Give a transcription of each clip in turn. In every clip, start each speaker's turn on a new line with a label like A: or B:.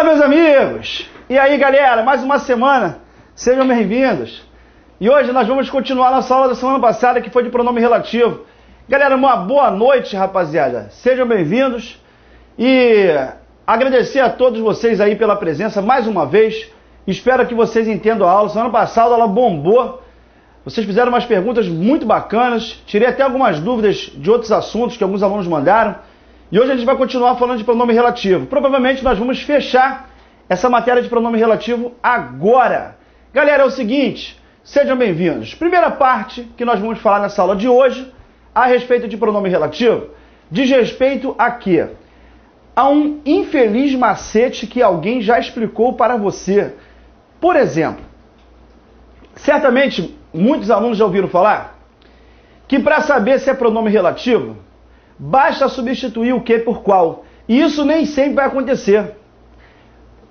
A: meus amigos! E aí, galera, mais uma semana, sejam bem-vindos. E hoje nós vamos continuar nossa aula da semana passada, que foi de pronome relativo. Galera, uma boa noite, rapaziada. Sejam bem-vindos e agradecer a todos vocês aí pela presença mais uma vez. Espero que vocês entendam a aula. Semana passada ela bombou. Vocês fizeram umas perguntas muito bacanas. Tirei até algumas dúvidas de outros assuntos que alguns alunos mandaram. E hoje a gente vai continuar falando de pronome relativo. Provavelmente nós vamos fechar essa matéria de pronome relativo agora. Galera, é o seguinte, sejam bem-vindos. Primeira parte que nós vamos falar nessa aula de hoje, a respeito de pronome relativo, diz respeito a quê? A um infeliz macete que alguém já explicou para você. Por exemplo, certamente muitos alunos já ouviram falar que para saber se é pronome relativo, basta substituir o que por qual. E isso nem sempre vai acontecer.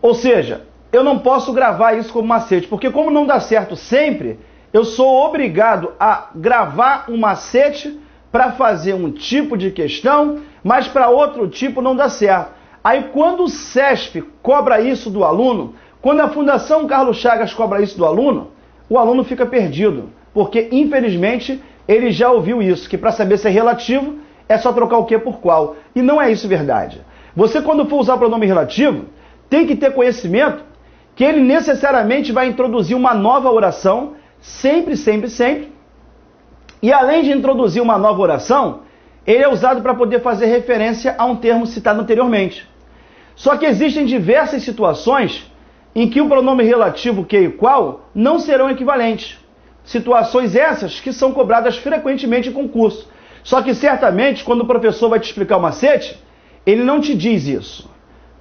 A: Ou seja, eu não posso gravar isso como macete, porque como não dá certo sempre, eu sou obrigado a gravar um macete para fazer um tipo de questão, mas para outro tipo não dá certo. Aí quando o SESP cobra isso do aluno, quando a Fundação Carlos Chagas cobra isso do aluno, o aluno fica perdido, porque infelizmente ele já ouviu isso, que para saber se é relativo, é só trocar o que por qual. E não é isso verdade. Você, quando for usar o pronome relativo, tem que ter conhecimento que ele necessariamente vai introduzir uma nova oração, sempre, sempre, sempre. E além de introduzir uma nova oração, ele é usado para poder fazer referência a um termo citado anteriormente. Só que existem diversas situações em que o pronome relativo que e qual não serão equivalentes. Situações essas que são cobradas frequentemente em concurso. Só que certamente, quando o professor vai te explicar o macete, ele não te diz isso.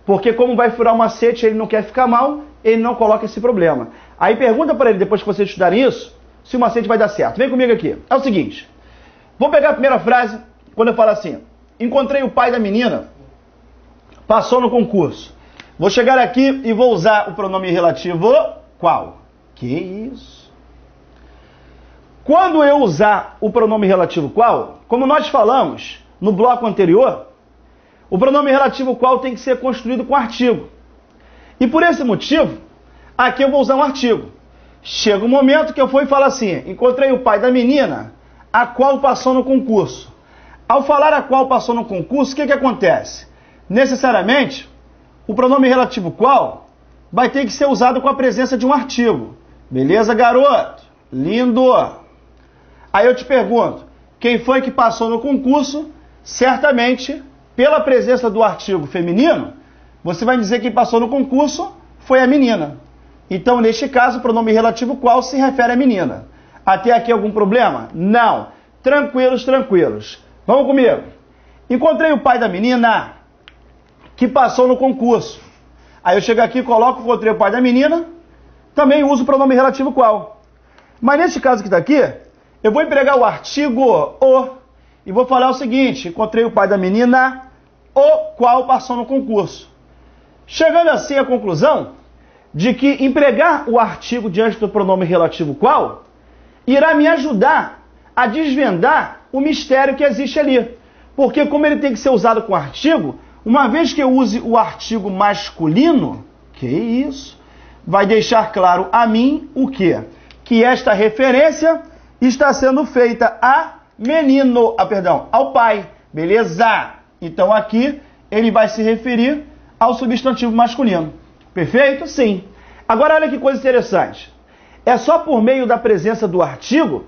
A: Porque como vai furar o macete, ele não quer ficar mal, ele não coloca esse problema. Aí pergunta para ele, depois que vocês estudarem isso, se o macete vai dar certo. Vem comigo aqui. É o seguinte, vou pegar a primeira frase, quando eu falo assim, encontrei o pai da menina, passou no concurso. Vou chegar aqui e vou usar o pronome relativo qual? Que isso? Quando eu usar o pronome relativo qual, como nós falamos no bloco anterior, o pronome relativo qual tem que ser construído com artigo. E por esse motivo, aqui eu vou usar um artigo. Chega um momento que eu vou e falo assim, encontrei o pai da menina, a qual passou no concurso. Ao falar a qual passou no concurso, o que acontece? Necessariamente, o pronome relativo qual vai ter que ser usado com a presença de um artigo. Beleza, garoto? Lindo! Aí eu te pergunto, quem foi que passou no concurso? Certamente, pela presença do artigo feminino, você vai dizer que quem passou no concurso foi a menina. Então, neste caso, o pronome relativo qual se refere à menina. Até aqui algum problema? Não. Tranquilos, tranquilos. Vamos comigo. Encontrei o pai da menina que passou no concurso. Aí eu chego aqui e coloco, encontrei o pai da menina, também uso o pronome relativo qual. Mas nesse caso que está aqui, eu vou empregar o artigo o e vou falar o seguinte, encontrei o pai da menina, o qual passou no concurso. Chegando assim à conclusão de que empregar o artigo diante do pronome relativo qual irá me ajudar a desvendar o mistério que existe ali. Porque como ele tem que ser usado com artigo, uma vez que eu use o artigo masculino, que isso, vai deixar claro a mim o quê? Que esta referência está sendo feita ao pai, beleza? Então aqui ele vai se referir ao substantivo masculino. Perfeito? Sim. Agora olha que coisa interessante. É só por meio da presença do artigo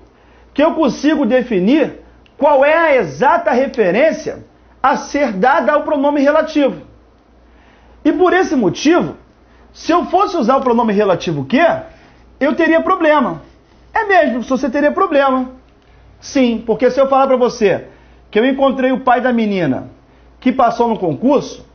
A: que eu consigo definir qual é a exata referência a ser dada ao pronome relativo. E por esse motivo, se eu fosse usar o pronome relativo que, eu teria problema. É mesmo, se você teria problema. Sim, porque se eu falar para você que eu encontrei o pai da menina que passou no concurso,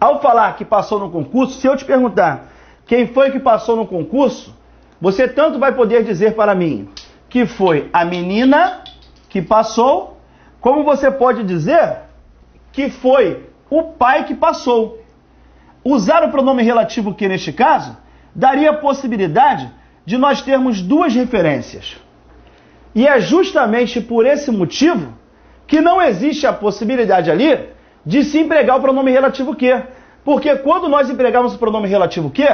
A: ao falar que passou no concurso, se eu te perguntar quem foi que passou no concurso, você tanto vai poder dizer para mim que foi a menina que passou, como você pode dizer que foi o pai que passou. Usar o pronome relativo que neste caso daria a possibilidade de nós termos duas referências. E é justamente por esse motivo que não existe a possibilidade ali de se empregar o pronome relativo que. Porque quando nós empregarmos o pronome relativo que,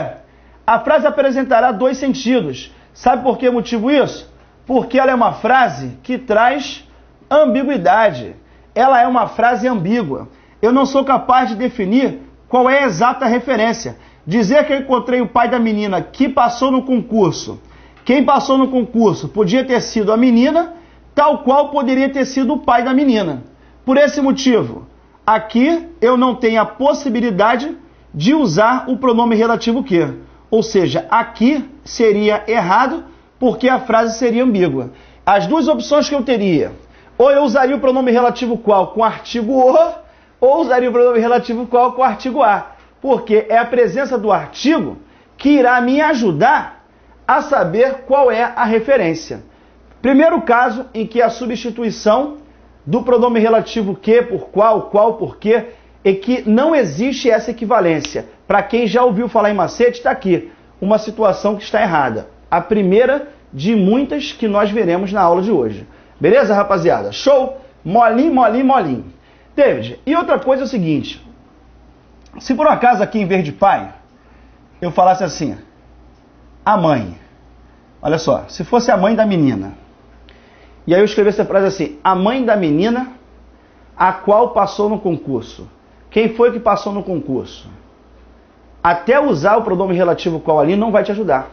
A: a frase apresentará dois sentidos. Sabe por que motivo isso? Porque ela é uma frase que traz ambiguidade. Ela é uma frase ambígua. Eu não sou capaz de definir qual é a exata referência. Dizer que eu encontrei o pai da menina que passou no concurso. Quem passou no concurso podia ter sido a menina, tal qual poderia ter sido o pai da menina. Por esse motivo, aqui eu não tenho a possibilidade de usar o pronome relativo que. Ou seja, aqui seria errado porque a frase seria ambígua. As duas opções que eu teria, ou eu usaria o pronome relativo qual com o artigo o, ou usaria o pronome relativo qual com o artigo a. Porque é a presença do artigo que irá me ajudar a saber qual é a referência. Primeiro caso em que a substituição do pronome relativo que por qual por que, é que não existe essa equivalência. Para quem já ouviu falar em macete, está aqui uma situação que está errada. A primeira de muitas que nós veremos na aula de hoje. Beleza, rapaziada? Show? Molinho, molinho, molinho. David, e outra coisa é o seguinte. Se por um acaso aqui em vez de pai, eu falasse assim, a mãe. Olha só, se fosse a mãe da menina. E aí eu escrevesse a frase assim, a mãe da menina, a qual passou no concurso. Quem foi que passou no concurso? Até usar o pronome relativo qual ali não vai te ajudar.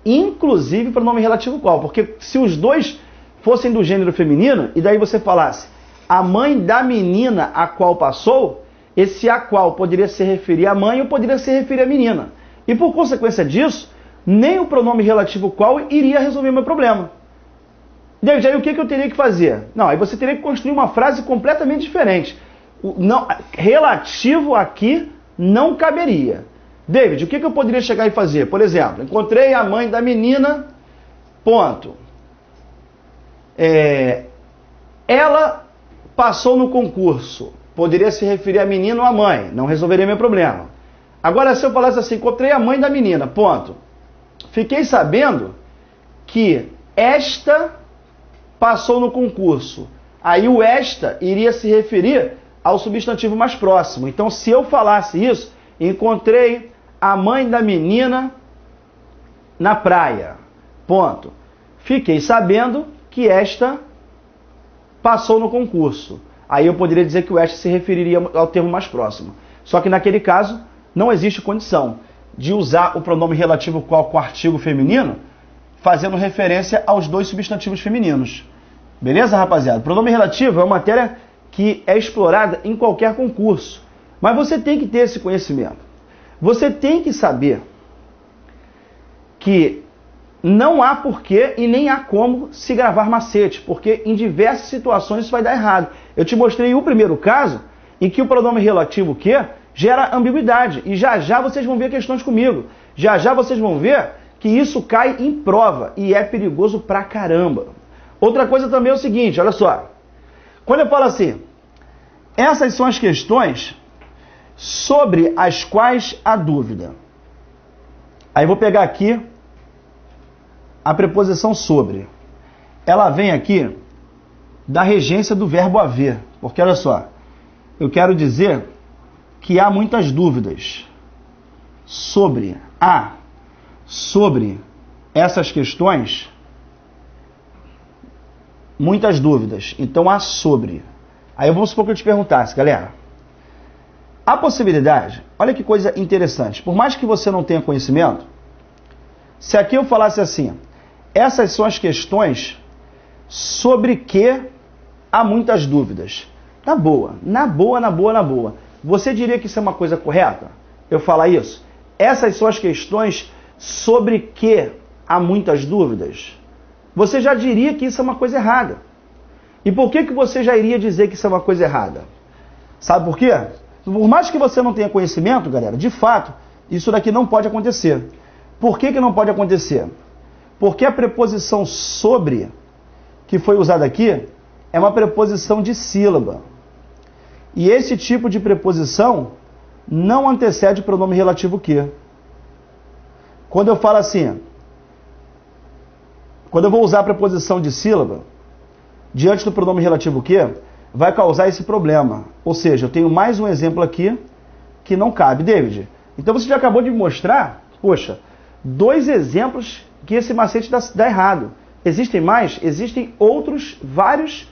A: Inclusive o pronome relativo qual. Porque se os dois fossem do gênero feminino, e daí você falasse a mãe da menina a qual passou, esse a qual poderia se referir à mãe ou poderia se referir à menina. E por consequência disso, nem o pronome relativo qual iria resolver o meu problema. David, aí o que eu teria que fazer? Não, aí você teria que construir uma frase completamente diferente. Não, relativo aqui não caberia. David, o que eu poderia chegar e fazer? Por exemplo, encontrei a mãe da menina, ponto. Ela passou no concurso. Poderia se referir a menino ou a mãe. Não resolveria meu problema. Agora, se eu falasse assim, encontrei a mãe da menina, ponto. Fiquei sabendo que esta passou no concurso. Aí o esta iria se referir ao substantivo mais próximo. Então, se eu falasse isso, encontrei a mãe da menina na praia, ponto. Fiquei sabendo que esta passou no concurso. Aí eu poderia dizer que o esta se referiria ao termo mais próximo. Só que naquele caso, não existe condição de usar o pronome relativo qual com o artigo feminino, fazendo referência aos dois substantivos femininos. Beleza, rapaziada? O pronome relativo é uma matéria que é explorada em qualquer concurso. Mas você tem que ter esse conhecimento. Você tem que saber que não há porquê e nem há como se gravar macete, porque em diversas situações isso vai dar errado. Eu te mostrei o primeiro caso em que o pronome relativo que gera ambiguidade. E já já vocês vão ver questões comigo. Já já vocês vão ver que isso cai em prova e é perigoso pra caramba. Outra coisa também é o seguinte, olha só. Quando eu falo assim, essas são as questões sobre as quais há dúvida. Aí eu vou pegar aqui a preposição sobre. Ela vem aqui da regência do verbo haver. Porque olha só, eu quero dizer que há muitas dúvidas sobre essas questões, muitas dúvidas. Então há sobre. Aí vamos supor que eu te perguntasse, galera, a possibilidade, olha que coisa interessante, por mais que você não tenha conhecimento, se aqui eu falasse assim, essas são as questões sobre que há muitas dúvidas. Na boa. Você diria que isso é uma coisa correta? Eu falar isso? Essas são as questões sobre que há muitas dúvidas? Você já diria que isso é uma coisa errada. E por que você já iria dizer que isso é uma coisa errada? Sabe por quê? Por mais que você não tenha conhecimento, galera, de fato, isso daqui não pode acontecer. Por que não pode acontecer? Porque a preposição sobre, que foi usada aqui, é uma preposição de sílaba. E esse tipo de preposição não antecede o pronome relativo que. Quando eu falo assim, quando eu vou usar a preposição de sílaba, diante do pronome relativo que, vai causar esse problema. Ou seja, eu tenho mais um exemplo aqui que não cabe, David. Então você já acabou de mostrar, poxa, 2 exemplos que esse macete dá errado. Existem mais? Existem outros vários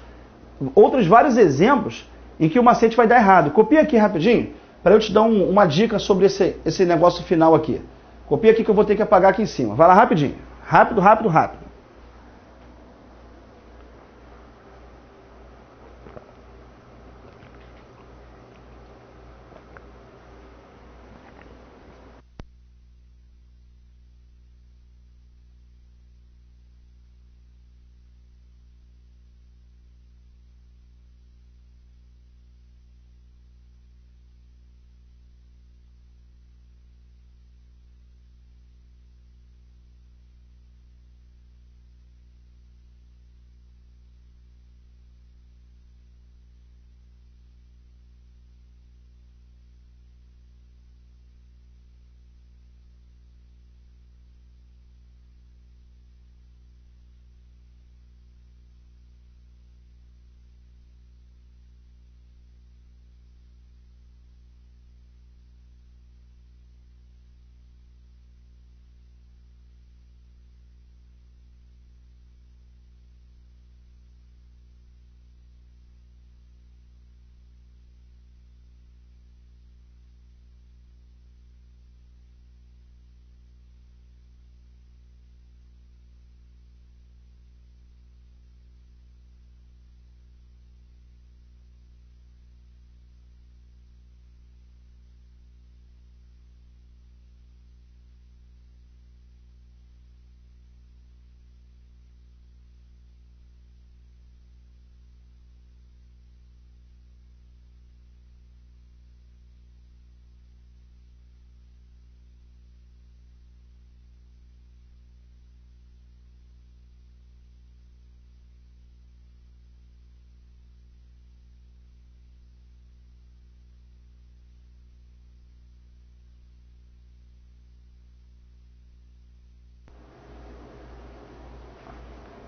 A: exemplos em que o macete vai dar errado. Copia aqui rapidinho, para eu te dar uma dica sobre esse negócio final aqui. Copia aqui que eu vou ter que apagar aqui em cima. Vai lá rapidinho. Rápido, rápido, rápido.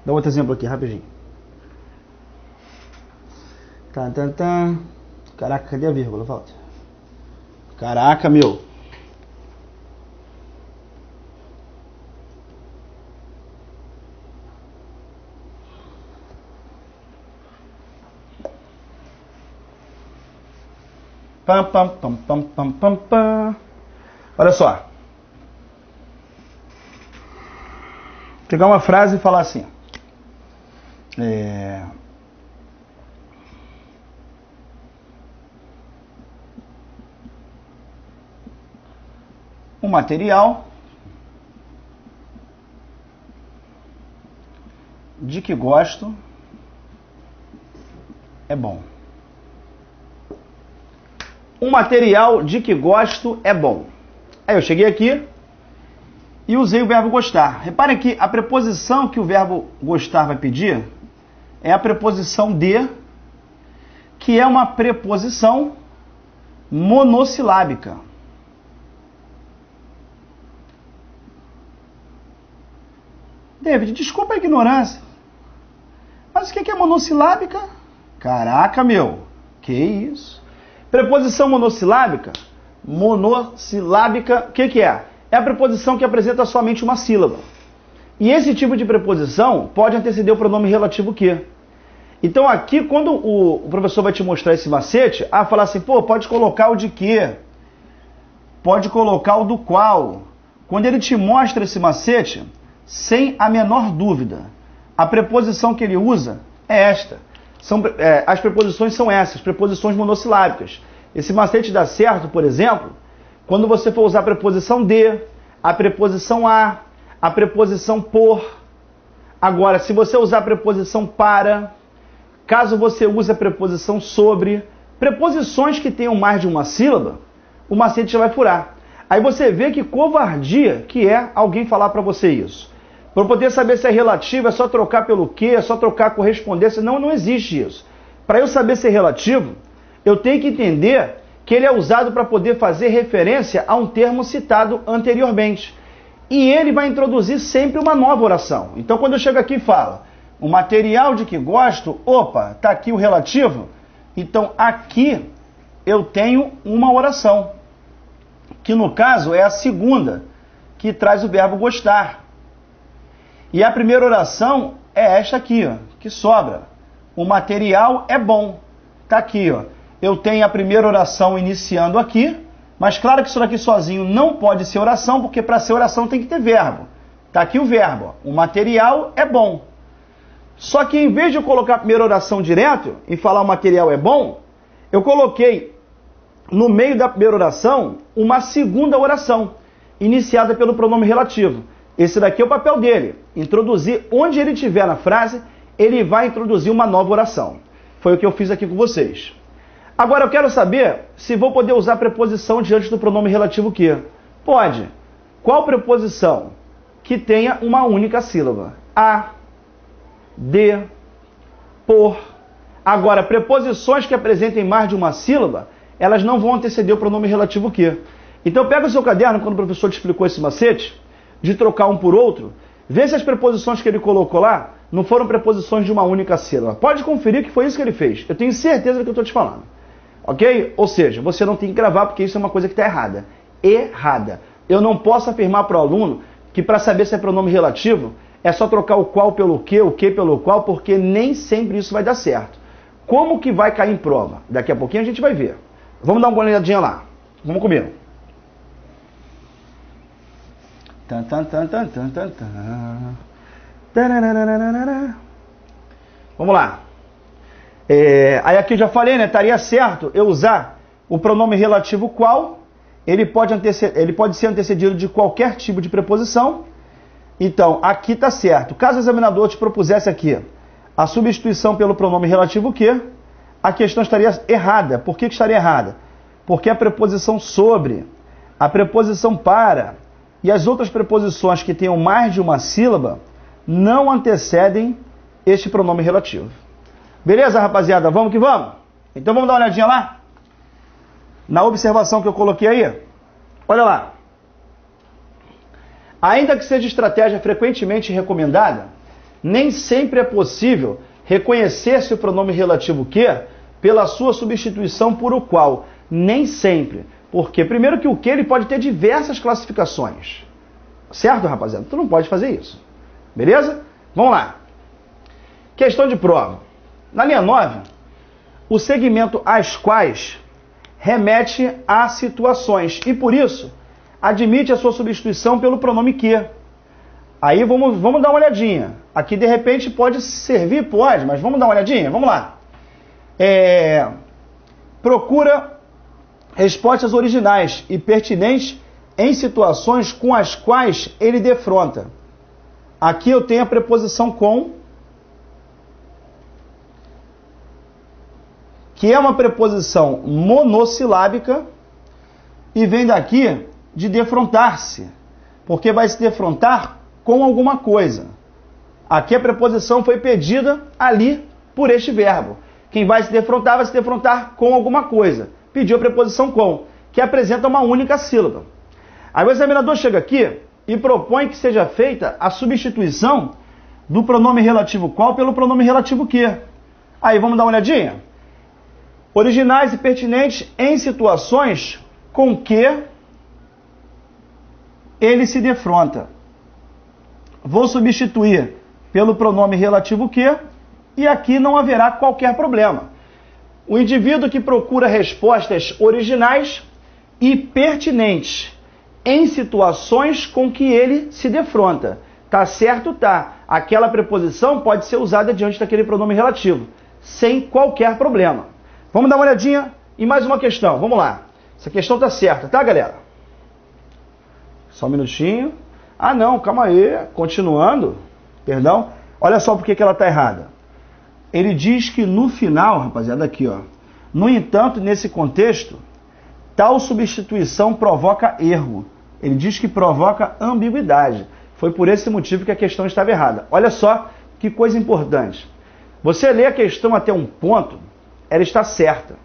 A: Dá outro exemplo aqui, rapidinho. Caraca, cadê a vírgula? Falta. Caraca, meu. Pam, pam, pam, pam, pam, pam, pam. Olha só. Vou pegar uma frase e falar assim. O material de que gosto é bom. Um material de que gosto é bom. Aí eu cheguei aqui e usei o verbo gostar. Reparem que a preposição que o verbo gostar vai pedir é a preposição de, que é uma preposição monossilábica. David, desculpa a ignorância, mas o que é monossilábica? Caraca, meu, que isso? Preposição monossilábica? Monossilábica, o que é? É a preposição que apresenta somente uma sílaba. E esse tipo de preposição pode anteceder o pronome relativo que. Então aqui, quando o professor vai te mostrar esse macete, falar assim, pô, pode colocar o de que, pode colocar o do qual. Quando ele te mostra esse macete, sem a menor dúvida, a preposição que ele usa é esta. As preposições são essas, preposições monossilábicas. Esse macete dá certo, por exemplo, quando você for usar a preposição de, a preposição a preposição por. Agora, se você usar a preposição para, caso você use a preposição sobre, preposições que tenham mais de uma sílaba, o macete já vai furar. Aí você vê que covardia que é alguém falar para você isso. Para poder saber se é relativo, é só trocar pelo que, é só trocar a correspondência. Não, não existe isso. Para eu saber se é relativo, eu tenho que entender que ele é usado para poder fazer referência a um termo citado anteriormente. E ele vai introduzir sempre uma nova oração. Então, quando eu chego aqui e falo, o material de que gosto, opa, está aqui o relativo. Então, aqui eu tenho uma oração. que no caso é a segunda, que traz o verbo gostar. E a primeira oração é esta aqui, ó, que sobra. O material é bom. Está aqui, ó. Eu tenho a primeira oração iniciando aqui, mas claro que isso daqui sozinho não pode ser oração, porque para ser oração tem que ter verbo. Está aqui o verbo, ó. O material é bom. Só que em vez de eu colocar a primeira oração direto e falar o material é bom, eu coloquei no meio da primeira oração uma segunda oração, iniciada pelo pronome relativo. Esse daqui é o papel dele. Introduzir onde ele estiver na frase, ele vai introduzir uma nova oração. Foi o que eu fiz aqui com vocês. Agora eu quero saber se vou poder usar preposição diante do pronome relativo que. Pode. Qual preposição que tenha uma única sílaba? A, de, por. Agora, preposições que apresentem mais de uma sílaba, elas não vão anteceder o pronome relativo que. Então pega o seu caderno, quando o professor te explicou esse macete, de trocar um por outro, vê se as preposições que ele colocou lá não foram preposições de uma única sílaba. Pode conferir que foi isso que ele fez. Eu tenho certeza do que eu estou te falando. Ok? Ou seja, você não tem que gravar porque isso é uma coisa que está errada. Errada. Eu não posso afirmar para o aluno que para saber se é pronome relativo é só trocar o qual pelo que, o que pelo qual, porque nem sempre isso vai dar certo. Como que vai cair em prova? Daqui a pouquinho a gente vai ver. Vamos dar uma olhadinha lá. Vamos comigo. Vamos lá. Aí aqui eu já falei, né? Estaria certo eu usar o pronome relativo qual. Ele pode ser antecedido de qualquer tipo de preposição. Então, aqui está certo. Caso o examinador te propusesse aqui a substituição pelo pronome relativo que, a questão estaria errada. Por que estaria errada? Porque a preposição sobre, a preposição para e as outras preposições que tenham mais de uma sílaba não antecedem este pronome relativo. Beleza, rapaziada? Vamos que vamos? Então vamos dar uma olhadinha lá? Na observação que eu coloquei aí. Olha lá. Ainda que seja estratégia frequentemente recomendada, nem sempre é possível reconhecer-se o pronome relativo que pela sua substituição por o qual. Nem sempre. Porque, primeiro que o que ele pode ter diversas classificações. Certo, rapaziada? Tu não pode fazer isso. Beleza? Vamos lá. Questão de prova. Na linha 9, o segmento as quais remete a situações e, por isso, admite a sua substituição pelo pronome que. Aí vamos dar uma olhadinha. Aqui, de repente, pode servir? Pode, mas vamos dar uma olhadinha? Vamos lá. Procura respostas originais e pertinentes em situações com as quais ele defronta. Aqui eu tenho a preposição com, que é uma preposição monossilábica e vem daqui de defrontar-se, porque vai se defrontar com alguma coisa. Aqui a preposição foi pedida ali por este verbo. Quem vai se defrontar com alguma coisa. Pediu a preposição com, que apresenta uma única sílaba. Aí o examinador chega aqui e propõe que seja feita a substituição do pronome relativo qual pelo pronome relativo que. Aí vamos dar uma olhadinha? Originais e pertinentes em situações com que ele se defronta. Vou substituir pelo pronome relativo que e aqui não haverá qualquer problema. O indivíduo que procura respostas originais e pertinentes em situações com que ele se defronta. Tá certo? Tá. Aquela preposição pode ser usada diante daquele pronome relativo, sem qualquer problema. Vamos dar uma olhadinha em mais uma questão. Vamos lá. Essa questão tá certa, tá, galera? Só um minutinho. Ah, não, calma aí. Continuando. Perdão. Olha só por que ela tá errada. Ele diz que no final, rapaziada, aqui, ó. No entanto, nesse contexto, tal substituição provoca erro. Ele diz que provoca ambiguidade. Foi por esse motivo que a questão estava errada. Olha só que coisa importante. Você lê a questão até um ponto, ela está certa.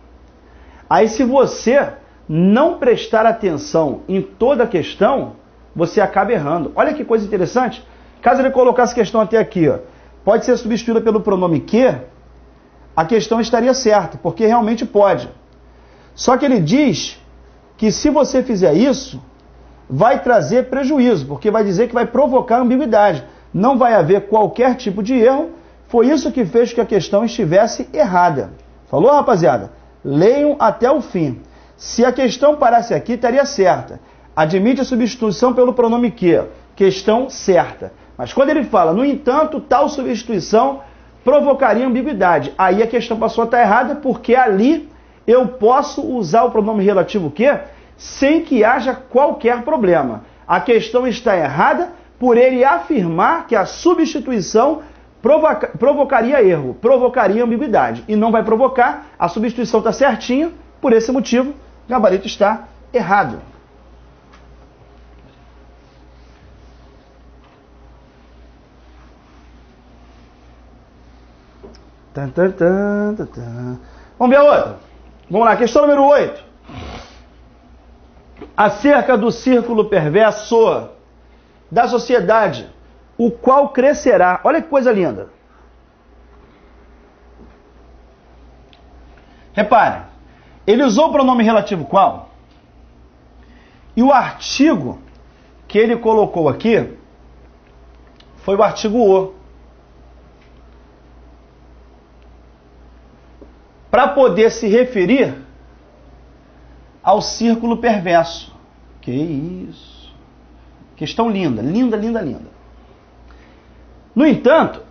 A: Aí se você não prestar atenção em toda a questão, você acaba errando. Olha que coisa interessante. Caso ele colocasse a questão até aqui, ó, pode ser substituída pelo pronome que, a questão estaria certa, porque realmente pode. Só que ele diz que se você fizer isso, vai trazer prejuízo, porque vai dizer que vai provocar ambiguidade. Não vai haver qualquer tipo de erro. Foi isso que fez que a questão estivesse errada. Falou, rapaziada? Leiam até o fim. Se a questão parasse aqui, estaria certa. Admite a substituição pelo pronome que. Questão certa. Mas quando ele fala, no entanto, tal substituição provocaria ambiguidade. Aí a questão passou a estar errada, porque ali eu posso usar o pronome relativo que sem que haja qualquer problema. A questão está errada por ele afirmar que a substituição provocaria erro, provocaria ambiguidade. E não vai provocar, a substituição está certinha, por esse motivo, o gabarito está errado. Vamos ver a outra. Vamos lá, questão número 8. Acerca do círculo perverso da sociedade, o qual crescerá. Olha que coisa linda. Repare, ele usou o pronome relativo qual, e o artigo que ele colocou aqui foi o artigo o. Para poder se referir ao círculo perverso. Que isso. Questão linda, linda, linda, linda. No entanto,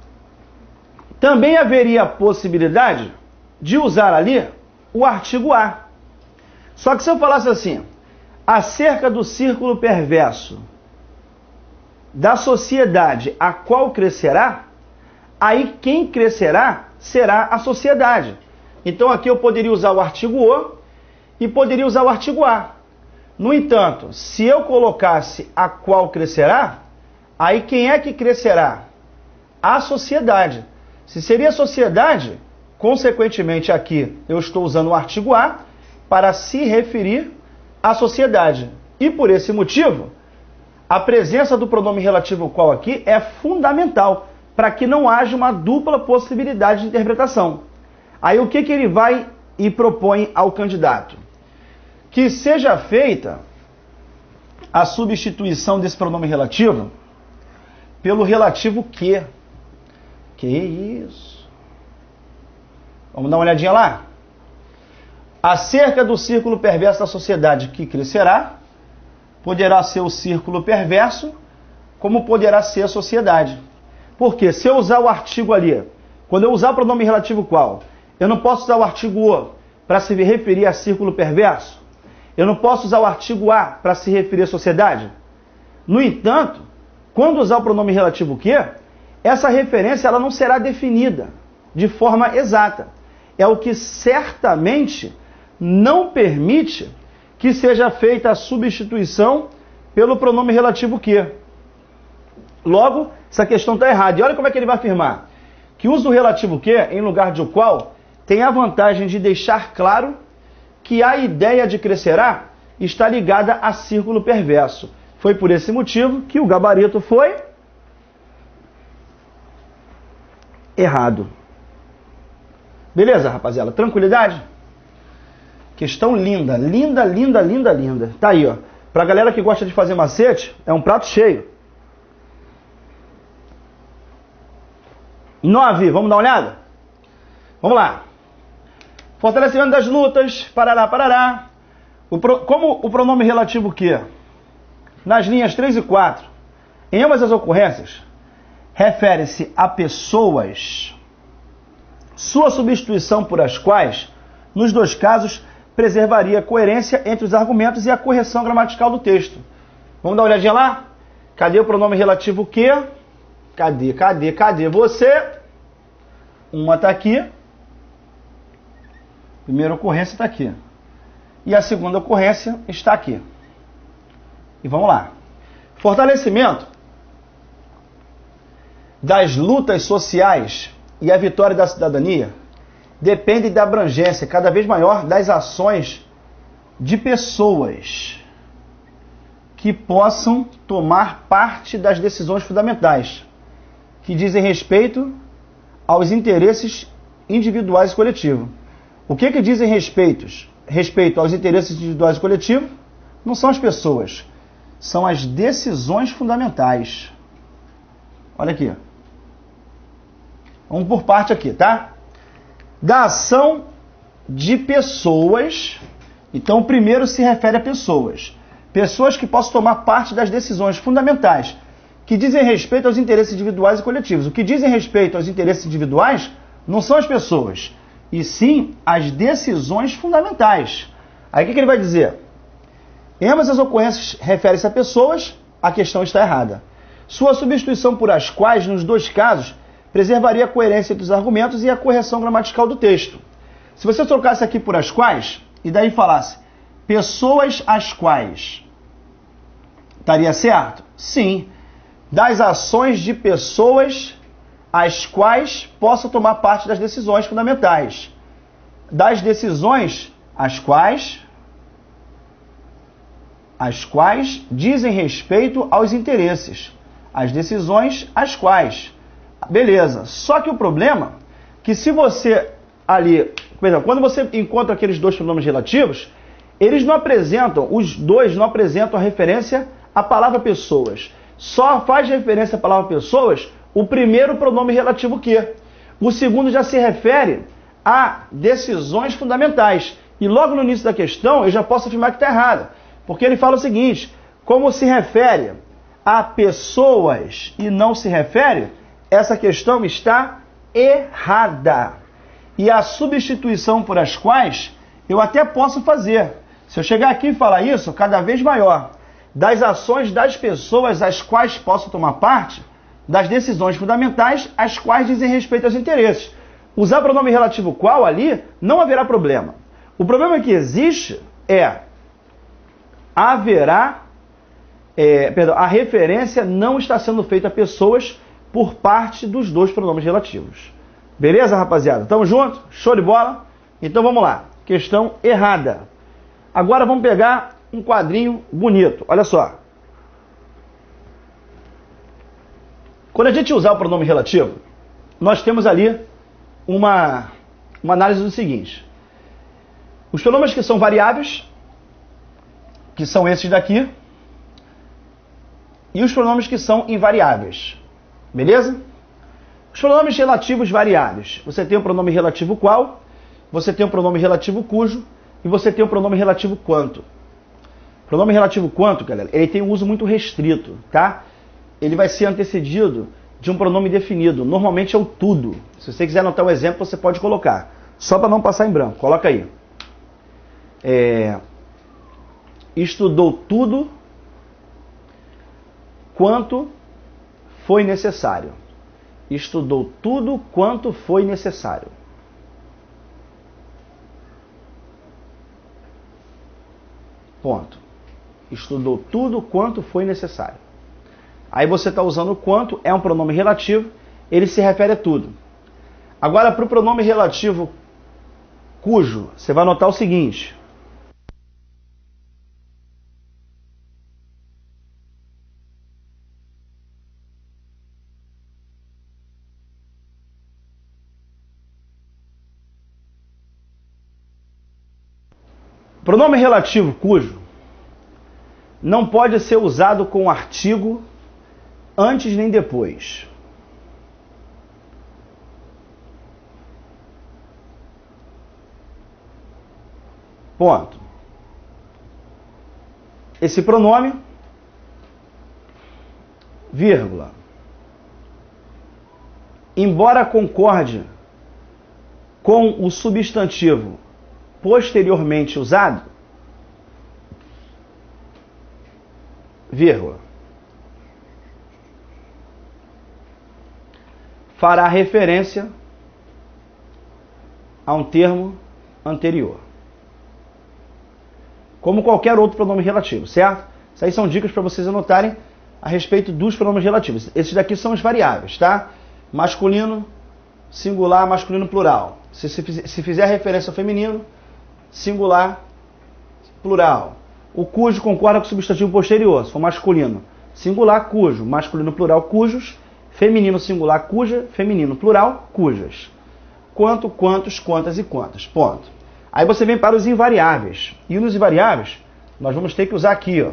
A: também haveria a possibilidade de usar ali o artigo a. Só que se eu falasse assim, acerca do círculo perverso da sociedade a qual crescerá, aí quem crescerá será a sociedade. Então aqui eu poderia usar o artigo o e poderia usar o artigo a. No entanto, se eu colocasse a qual crescerá, aí quem é que crescerá? A sociedade. Se seria a sociedade, consequentemente aqui eu estou usando o artigo a para se referir à sociedade. E por esse motivo, a presença do pronome relativo qual aqui é fundamental para que não haja uma dupla possibilidade de interpretação. Aí o que ele vai e propõe ao candidato? Que seja feita a substituição desse pronome relativo pelo relativo que. Que isso? Vamos dar uma olhadinha lá? Acerca do círculo perverso da sociedade que crescerá, poderá ser o círculo perverso, como poderá ser a sociedade. Porque se eu usar o artigo ali, quando eu usar o pronome relativo qual, eu não posso usar o artigo o para se referir a círculo perverso? Eu não posso usar o artigo a para se referir à sociedade? No entanto, quando usar o pronome relativo que, essa referência ela não será definida de forma exata. É o que certamente não permite que seja feita a substituição pelo pronome relativo que. Logo, essa questão está errada. E olha como é que ele vai afirmar. Que usa o relativo que, em lugar de o qual, tem a vantagem de deixar claro que a ideia de crescerá está ligada a círculo perverso. Foi por esse motivo que o gabarito foi errado. Beleza, rapaziada? Tranquilidade? Questão linda, linda, linda, linda, linda. Tá aí, ó. Pra galera que gosta de fazer macete, é um prato cheio. 9, vamos dar uma olhada? Vamos lá. Fortalecimento das lutas, parará, parará. Como o pronome relativo que, nas linhas 3 e 4, em ambas as ocorrências, refere-se a pessoas, sua substituição por as quais, nos dois casos, preservaria a coerência entre os argumentos e a correção gramatical do texto. Vamos dar uma olhadinha lá? Cadê o pronome relativo que? Cadê você? Uma está aqui. Primeira ocorrência está aqui. E a segunda ocorrência está aqui. E vamos lá. Fortalecimento das lutas sociais e a vitória da cidadania depende da abrangência cada vez maior das ações de pessoas que possam tomar parte das decisões fundamentais, que dizem respeito aos interesses individuais e coletivos. O que dizem respeito respeito aos interesses individuais e coletivos, não são as pessoas, são as decisões fundamentais. Olha aqui. Vamos por parte aqui, tá? Da ação de pessoas. Então, o primeiro se refere a pessoas. Pessoas que possam tomar parte das decisões fundamentais, que dizem respeito aos interesses individuais e coletivos. O que dizem respeito aos interesses individuais não são as pessoas, e sim as decisões fundamentais. Aí o que ele vai dizer? Em ambas as ocorrências refere-se a pessoas, a questão está errada. Sua substituição por as quais, nos dois casos, preservaria a coerência dos argumentos e a correção gramatical do texto. Se você trocasse aqui por as quais, e daí falasse pessoas as quais, estaria certo? Sim. Das ações de pessoas as quais possam tomar parte das decisões fundamentais. Das decisões as quais dizem respeito aos interesses. As decisões as quais. Beleza. Só que o problema é que se você ali, quando você encontra aqueles dois pronomes relativos, eles não apresentam, os dois não apresentam a referência à palavra pessoas. Só faz referência à palavra pessoas o primeiro pronome relativo que. O segundo já se refere a decisões fundamentais. E logo no início da questão eu já posso afirmar que está errado. Porque ele fala o seguinte, como se refere a pessoas e não se refere, essa questão está errada. E a substituição por as quais eu até posso fazer. Se eu chegar aqui e falar isso, cada vez maior, das ações das pessoas às quais posso tomar parte, das decisões fundamentais às quais dizem respeito aos interesses. Usar pronome relativo qual ali, não haverá problema. O problema que existe é a referência não está sendo feita a pessoas por parte dos dois pronomes relativos. Beleza, rapaziada? Tamo junto? Show de bola? Então vamos lá. Questão errada. Agora vamos pegar um quadrinho bonito. Olha só. Quando a gente usar o pronome relativo, nós temos ali uma análise do seguinte. Os pronomes que são variáveis, que são esses daqui, e os pronomes que são invariáveis. Beleza? Os pronomes relativos variáveis. Você tem o pronome relativo qual, você tem o pronome relativo cujo, e você tem o pronome relativo quanto. O pronome relativo quanto, galera, ele tem um uso muito restrito, tá? Ele vai ser antecedido de um pronome definido. Normalmente é o tudo. Se você quiser anotar um exemplo, você pode colocar. Só para não passar em branco. Coloca aí. Estudou tudo quanto foi necessário. Estudou tudo quanto foi necessário. Ponto. Estudou tudo quanto foi necessário. Aí você está usando o quanto, é um pronome relativo, ele se refere a tudo. Agora, para o pronome relativo cujo, você vai anotar o seguinte. Pronome relativo cujo não pode ser usado com artigo antes nem depois. Ponto. Esse pronome, vírgula, embora concorde com o substantivo posteriormente usado, vírgula, fará referência a um termo anterior. Como qualquer outro pronome relativo, certo? Isso aí são dicas para vocês anotarem a respeito dos pronomes relativos. Esses daqui são os variáveis, tá? Masculino, singular, masculino, plural. Se fizer referência ao feminino, singular, plural. O cujo concorda com o substantivo posterior, se for masculino. Singular, cujo. Masculino, plural, cujos. Feminino, singular, cuja. Feminino, plural, cujas. Quanto, quantos, quantas e quantas. Ponto. Aí você vem para os invariáveis. E nos invariáveis, nós vamos ter que usar aqui, ó.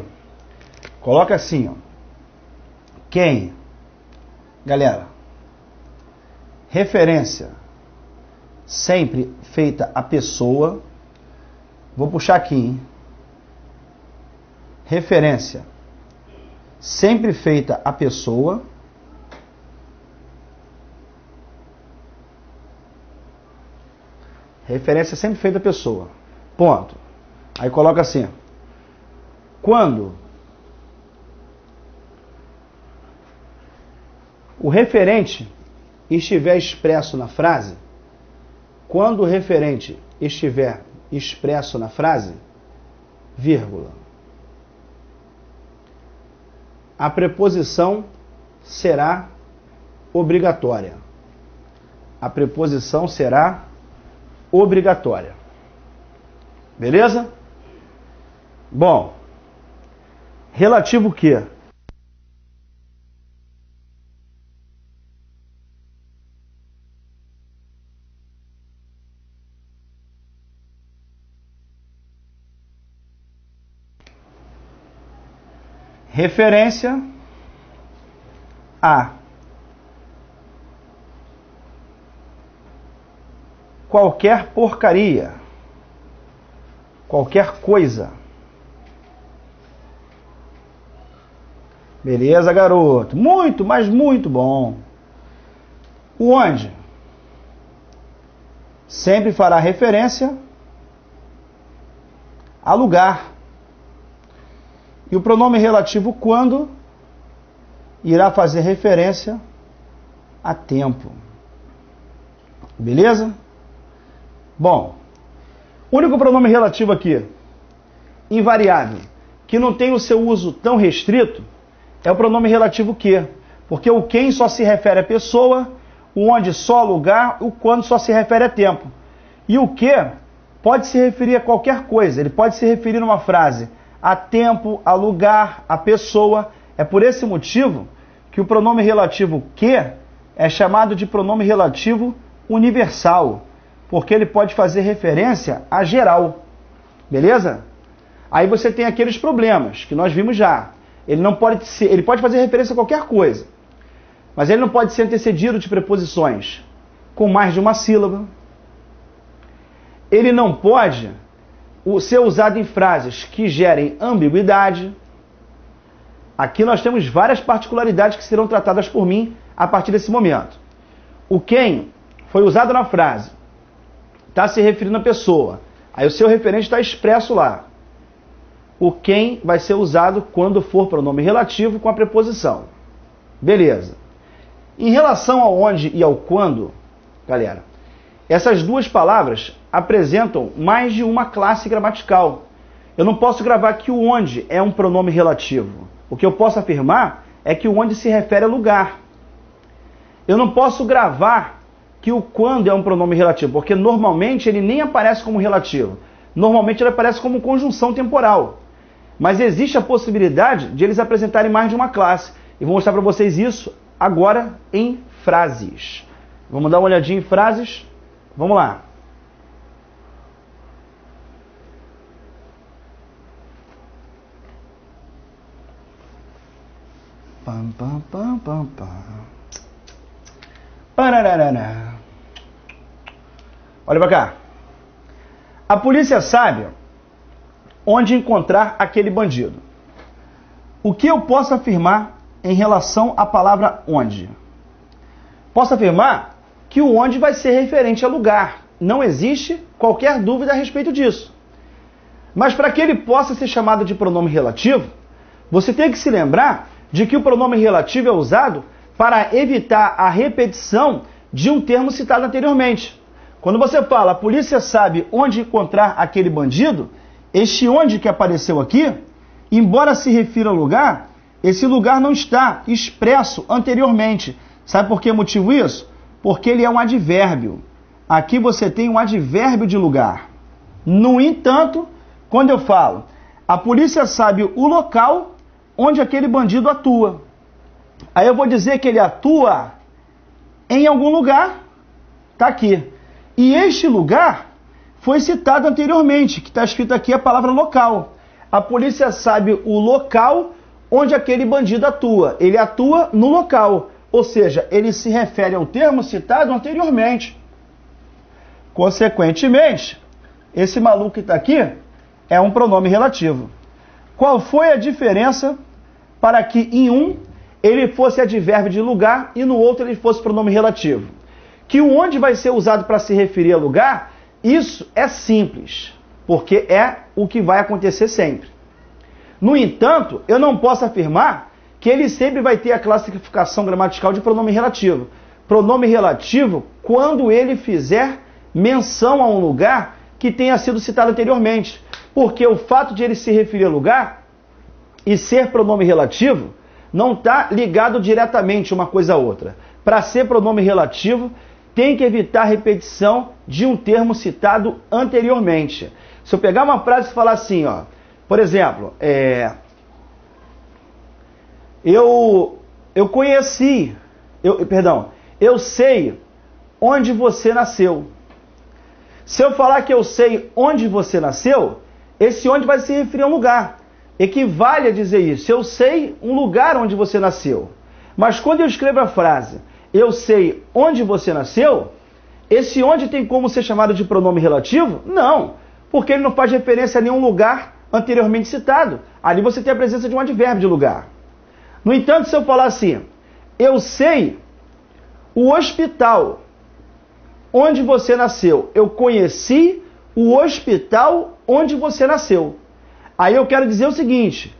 A: Coloca assim, ó. Quem? Galera, referência sempre feita a pessoa. Vou puxar aqui, hein? Referência sempre feita a pessoa. Referência sempre feita a pessoa. Ponto. Aí coloca assim. Quando o referente estiver expresso na frase, quando o referente estiver expresso na frase, vírgula, a preposição será obrigatória. A preposição será obrigatória. Beleza? Bom, relativo o quê? Referência a qualquer porcaria, qualquer coisa. Beleza, garoto? Muito, mas muito bom. O onde sempre fará referência a lugar. E o pronome relativo quando irá fazer referência a tempo. Beleza? Bom, o único pronome relativo aqui, invariável, que não tem o seu uso tão restrito, é o pronome relativo que. Porque o quem só se refere a pessoa, o onde só a lugar, o quando só se refere a tempo. E o que pode se referir a qualquer coisa, ele pode se referir numa frase a tempo, a lugar, a pessoa. É por esse motivo que o pronome relativo que é chamado de pronome relativo universal, porque ele pode fazer referência a geral. Beleza? Aí você tem aqueles problemas que nós vimos já. Ele não pode ser, ele pode fazer referência a qualquer coisa, mas ele não pode ser antecedido de preposições com mais de uma sílaba. Ele não pode ser usado em frases que gerem ambiguidade. Aqui nós temos várias particularidades que serão tratadas por mim a partir desse momento. O quem foi usado na frase está se referindo à pessoa. Aí o seu referente está expresso lá. O quem vai ser usado quando for pronome relativo com a preposição. Beleza. Em relação ao onde e ao quando, galera, essas duas palavras apresentam mais de uma classe gramatical. Eu não posso gravar que o onde é um pronome relativo. O que eu posso afirmar é que o onde se refere a lugar. Eu não posso gravar que o quando é um pronome relativo, porque normalmente ele nem aparece como relativo. Normalmente ele aparece como conjunção temporal. Mas existe a possibilidade de eles apresentarem mais de uma classe. E vou mostrar para vocês isso agora em frases. Vamos dar uma olhadinha em frases? Vamos lá. Pam, pam, pam, pam, pam. Parararara. Olha pra cá. A polícia sabe onde encontrar aquele bandido. O que eu posso afirmar em relação à palavra onde? Posso afirmar que o onde vai ser referente a lugar. Não existe qualquer dúvida a respeito disso. Mas para que ele possa ser chamado de pronome relativo, você tem que se lembrar de que o pronome relativo é usado para evitar a repetição de um termo citado anteriormente. Quando você fala, a polícia sabe onde encontrar aquele bandido, este onde que apareceu aqui, embora se refira ao lugar, esse lugar não está expresso anteriormente. Sabe por que motivo isso? Porque ele é um advérbio. Aqui você tem um advérbio de lugar. No entanto, quando eu falo, a polícia sabe o local onde aquele bandido atua. Aí eu vou dizer que ele atua em algum lugar, está aqui. E este lugar foi citado anteriormente, que está escrito aqui a palavra local. A polícia sabe o local onde aquele bandido atua. Ele atua no local, ou seja, ele se refere ao termo citado anteriormente. Consequentemente, esse maluco que está aqui é um pronome relativo. Qual foi a diferença para que em um ele fosse advérbio de lugar e no outro ele fosse pronome relativo? Que o onde vai ser usado para se referir a lugar, isso é simples, porque é o que vai acontecer sempre. No entanto, eu não posso afirmar que ele sempre vai ter a classificação gramatical de pronome relativo. Pronome relativo quando ele fizer menção a um lugar que tenha sido citado anteriormente. Porque o fato de ele se referir a lugar e ser pronome relativo não está ligado diretamente uma coisa a outra. Para ser pronome relativo, tem que evitar a repetição de um termo citado anteriormente. Se eu pegar uma frase e falar assim, ó, por exemplo, eu sei onde você nasceu. Se eu falar que eu sei onde você nasceu, esse onde vai se referir a um lugar. Equivale a dizer isso. Eu sei um lugar onde você nasceu. Mas quando eu escrevo a frase, eu sei onde você nasceu, esse onde tem como ser chamado de pronome relativo? Não, porque ele não faz referência a nenhum lugar anteriormente citado. Ali você tem a presença de um advérbio de lugar. No entanto, se eu falar assim, eu sei o hospital onde você nasceu, eu conheci o hospital onde você nasceu. Aí eu quero dizer o seguinte,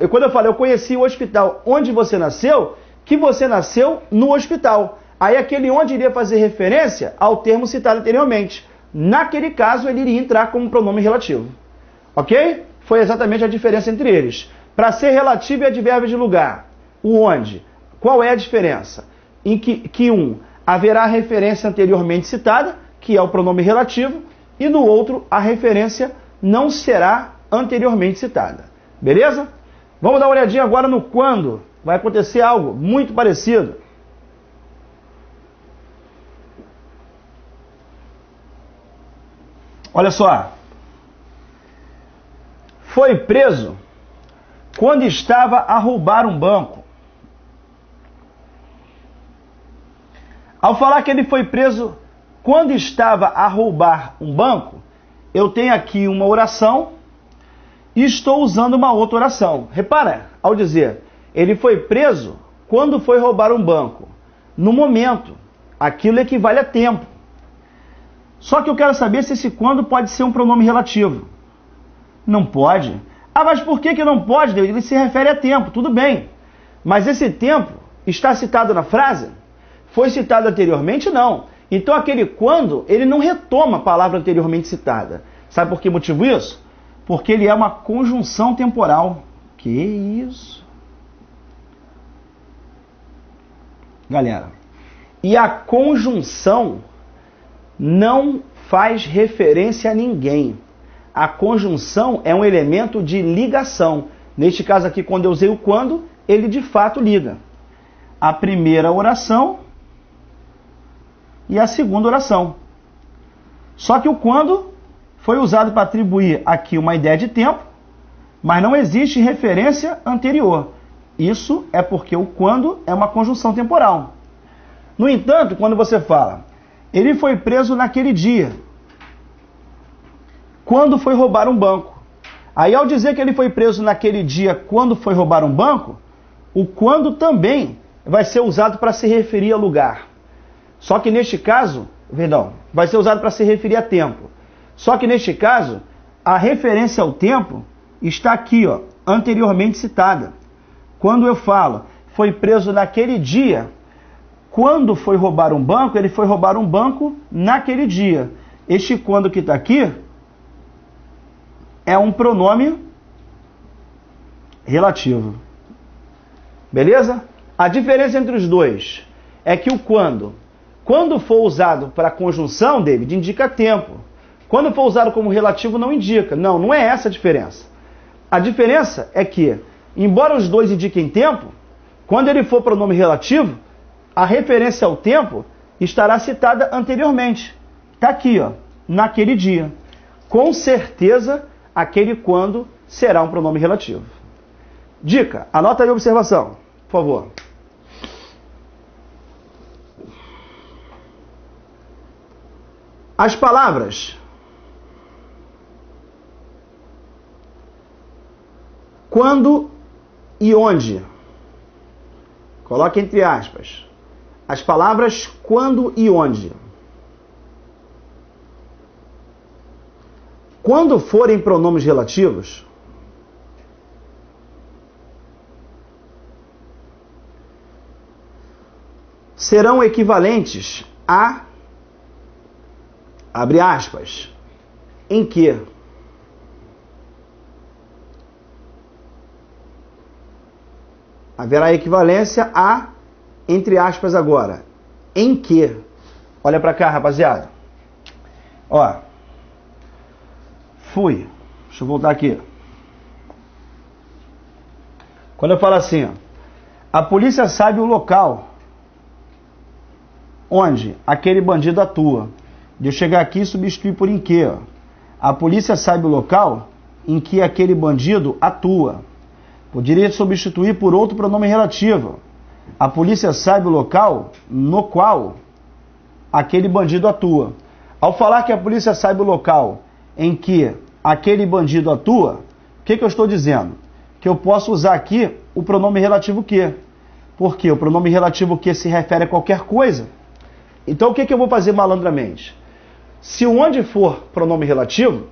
A: quando eu falo eu conheci o hospital onde você nasceu, que você nasceu no hospital. Aí aquele onde iria fazer referência ao termo citado anteriormente. Naquele caso, ele iria entrar como pronome relativo. Ok? Foi exatamente a diferença entre eles. Para ser relativo e advérbio de lugar, o onde, qual é a diferença? Em que um haverá referência anteriormente citada, que é o pronome relativo, e no outro a referência não será anteriormente citada. Beleza? Vamos dar uma olhadinha agora no quando. Vai acontecer algo muito parecido. Olha só. Foi preso quando estava a roubar um banco. Ao falar que ele foi preso quando estava a roubar um banco, eu tenho aqui uma oração e estou usando uma outra oração. Repara, ao dizer, ele foi preso quando foi roubar um banco. No momento, aquilo equivale a tempo. Só que eu quero saber se esse quando pode ser um pronome relativo. Não pode. Ah, mas por que não pode, Deus? Ele se refere a tempo, tudo bem. Mas esse tempo está citado na frase? Foi citado anteriormente? Não. Então aquele quando, ele não retoma a palavra anteriormente citada. Sabe por que motivo isso? Porque ele é uma conjunção temporal. Que isso? Galera, e a conjunção não faz referência a ninguém. A conjunção é um elemento de ligação. Neste caso aqui, quando eu usei o quando, ele de fato liga a primeira oração e a segunda oração. Só que o quando foi usado para atribuir aqui uma ideia de tempo, mas não existe referência anterior. Isso é porque o quando é uma conjunção temporal. No entanto, quando você fala, ele foi preso naquele dia, quando foi roubar um banco. Aí ao dizer que ele foi preso naquele dia, quando foi roubar um banco, o quando também vai ser usado para se referir a lugar. Só que neste caso, vai ser usado para se referir a tempo. Só que neste caso, a referência ao tempo está aqui, ó, anteriormente citada. Quando eu falo, foi preso naquele dia, quando foi roubar um banco, ele foi roubar um banco naquele dia. Este quando que está aqui é um pronome relativo. Beleza? A diferença entre os dois é que o quando for usado para a conjunção, David, indica tempo. Quando for usado como relativo, não indica. Não, não é essa a diferença. A diferença é que, embora os dois indiquem tempo, quando ele for pronome relativo, a referência ao tempo estará citada anteriormente, Tá aqui, ó, naquele dia. Com certeza, aquele quando será um pronome relativo. Dica, anota aí a observação, por favor. As palavras quando e onde, coloque entre aspas, as palavras quando e onde, quando forem pronomes relativos, serão equivalentes a, abre aspas, em que? Haverá equivalência a, entre aspas agora, em que? Olha pra cá, rapaziada. Ó, fui. Deixa eu voltar aqui. Quando eu falo assim, ó, a polícia sabe o local onde aquele bandido atua. De eu chegar aqui e substituir por em que, ó. A polícia sabe o local em que aquele bandido atua. Poderia substituir por outro pronome relativo. A polícia sabe o local no qual aquele bandido atua. Ao falar que a polícia sabe o local em que aquele bandido atua, o que eu estou dizendo? Que eu posso usar aqui o pronome relativo que. Porque o pronome relativo que se refere a qualquer coisa. Então o que eu vou fazer malandramente? Se o onde for pronome relativo,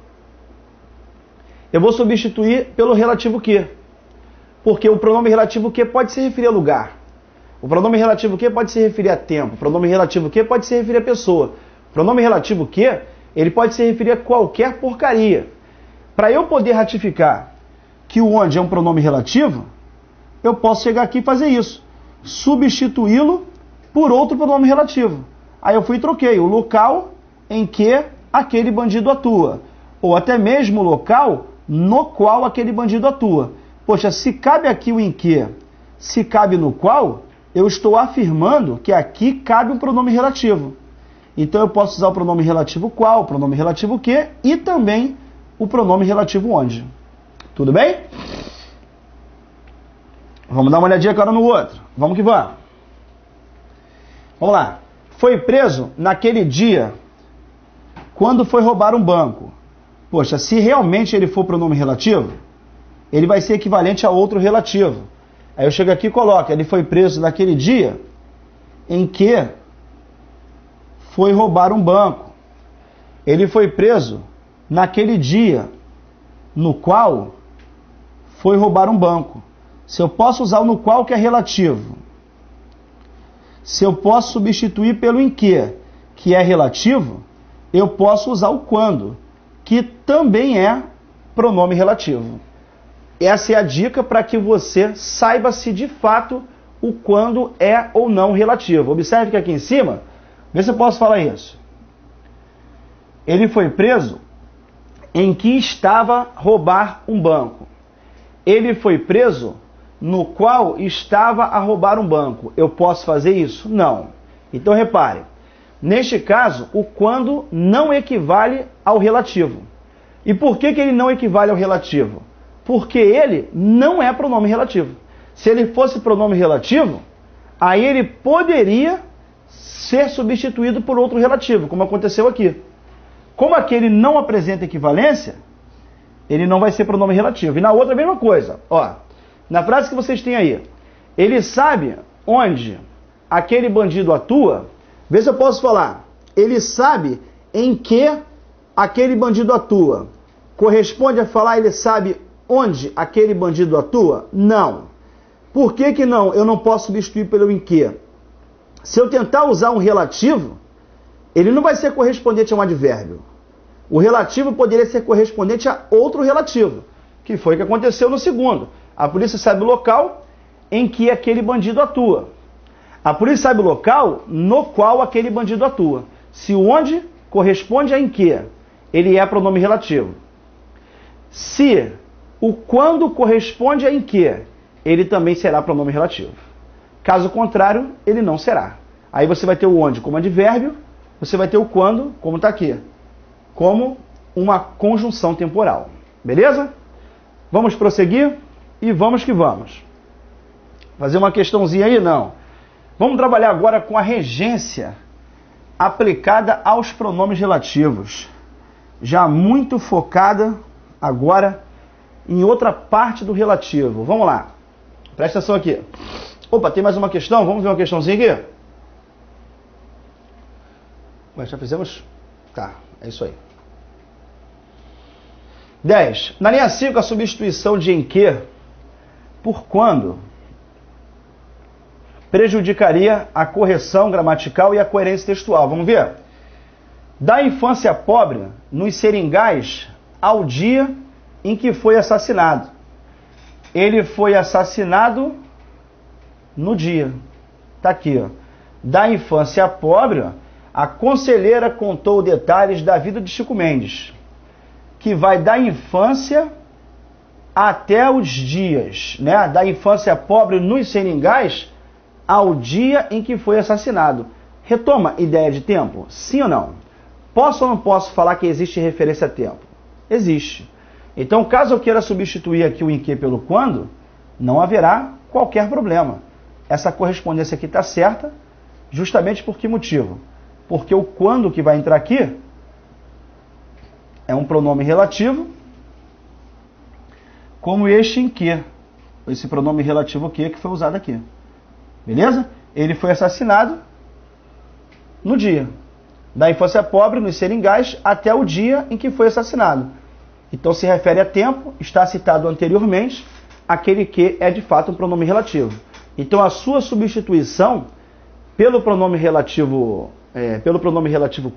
A: eu vou substituir pelo relativo que. Porque o pronome relativo que pode se referir a lugar. O pronome relativo que pode se referir a tempo. O pronome relativo que pode se referir a pessoa. O pronome relativo que, ele pode se referir a qualquer porcaria. Para eu poder ratificar que o onde é um pronome relativo, eu posso chegar aqui e fazer isso. Substituí-lo por outro pronome relativo. Aí eu fui e troquei o local em que aquele bandido atua. Ou até mesmo o local no qual aquele bandido atua. Poxa, se cabe aqui o em que, se cabe no qual, eu estou afirmando que aqui cabe um pronome relativo. Então eu posso usar o pronome relativo qual, o pronome relativo que e também o pronome relativo onde. Tudo bem? Vamos dar uma olhadinha agora no outro. Vamos que vamos. Vamos lá. Foi preso naquele dia quando foi roubar um banco. Poxa, se realmente ele for pronome relativo, ele vai ser equivalente a outro relativo. Aí eu chego aqui e coloco, ele foi preso naquele dia em que foi roubar um banco. Ele foi preso naquele dia no qual foi roubar um banco. Se eu posso usar o no qual, que é relativo. Se eu posso substituir pelo em que é relativo, eu posso usar o quando, que também é pronome relativo. Essa é a dica para que você saiba se de fato o quando é ou não relativo. Observe que aqui em cima, vê se eu posso falar isso. Ele foi preso em que estava roubar um banco. Ele foi preso no qual estava a roubar um banco. Eu posso fazer isso? Não. Então repare, neste caso, o quando não equivale ao relativo. E por que ele não equivale ao relativo? Porque ele não é pronome relativo. Se ele fosse pronome relativo, aí ele poderia ser substituído por outro relativo, como aconteceu aqui. Como aquele não apresenta equivalência, ele não vai ser pronome relativo. E na outra a mesma coisa. Ó, na frase que vocês têm aí, ele sabe onde aquele bandido atua. Vê se eu posso falar. Ele sabe em que aquele bandido atua. Corresponde a falar ele sabe onde aquele bandido atua? Não. Por que não? Eu não posso substituir pelo em que. Se eu tentar usar um relativo, ele não vai ser correspondente a um advérbio. O relativo poderia ser correspondente a outro relativo, que foi o que aconteceu no segundo. A polícia sabe o local em que aquele bandido atua. A polícia sabe o local no qual aquele bandido atua. Se o onde corresponde a em que, ele é pronome relativo. Se o quando corresponde a em que, ele também será pronome relativo. Caso contrário, ele não será. Aí você vai ter o onde como advérbio, você vai ter o quando, como está aqui, como uma conjunção temporal. Beleza? Vamos prosseguir e vamos que vamos. Fazer uma questãozinha aí? Não. Vamos trabalhar agora com a regência aplicada aos pronomes relativos. Já muito focada agora em outra parte do relativo. Vamos lá. Presta atenção aqui. Opa, tem mais uma questão? Vamos ver uma questãozinha aqui? Mas já fizemos? Tá, é isso aí. 10. Na linha 5, a substituição de em que por quando prejudicaria a correção gramatical e a coerência textual. Vamos ver? Da infância pobre nos seringais ao dia em que foi assassinado. Ele foi assassinado no dia. Tá aqui, ó. Da infância pobre, ó, a conselheira contou detalhes da vida de Chico Mendes, que vai da infância até os dias, né? Da infância pobre nos seringais ao dia em que foi assassinado. Retoma ideia de tempo? Sim ou não? Posso ou não posso falar que existe referência a tempo? Existe. Então, caso eu queira substituir aqui o em que pelo quando, não haverá qualquer problema. Essa correspondência aqui está certa, justamente por que motivo? Porque o quando que vai entrar aqui é um pronome relativo, como este em que, esse pronome relativo que foi usado aqui. Beleza? Ele foi assassinado no dia. Da infância pobre, nos seringais, até o dia em que foi assassinado. Então se refere a tempo, está citado anteriormente, aquele que é de fato um pronome relativo. Então a sua substituição pelo pronome relativo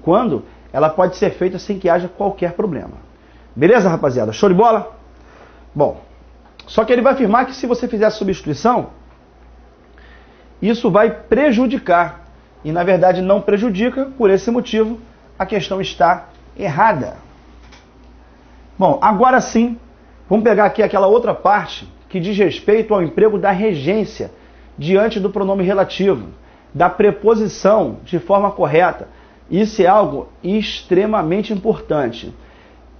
A: quando, ela pode ser feita sem que haja qualquer problema. Beleza, rapaziada? Show de bola? Bom, só que ele vai afirmar que se você fizer a substituição, isso vai prejudicar. E na verdade não prejudica, por esse motivo a questão está errada. Bom, agora sim, vamos pegar aqui aquela outra parte que diz respeito ao emprego da regência diante do pronome relativo, da preposição de forma correta. Isso é algo extremamente importante,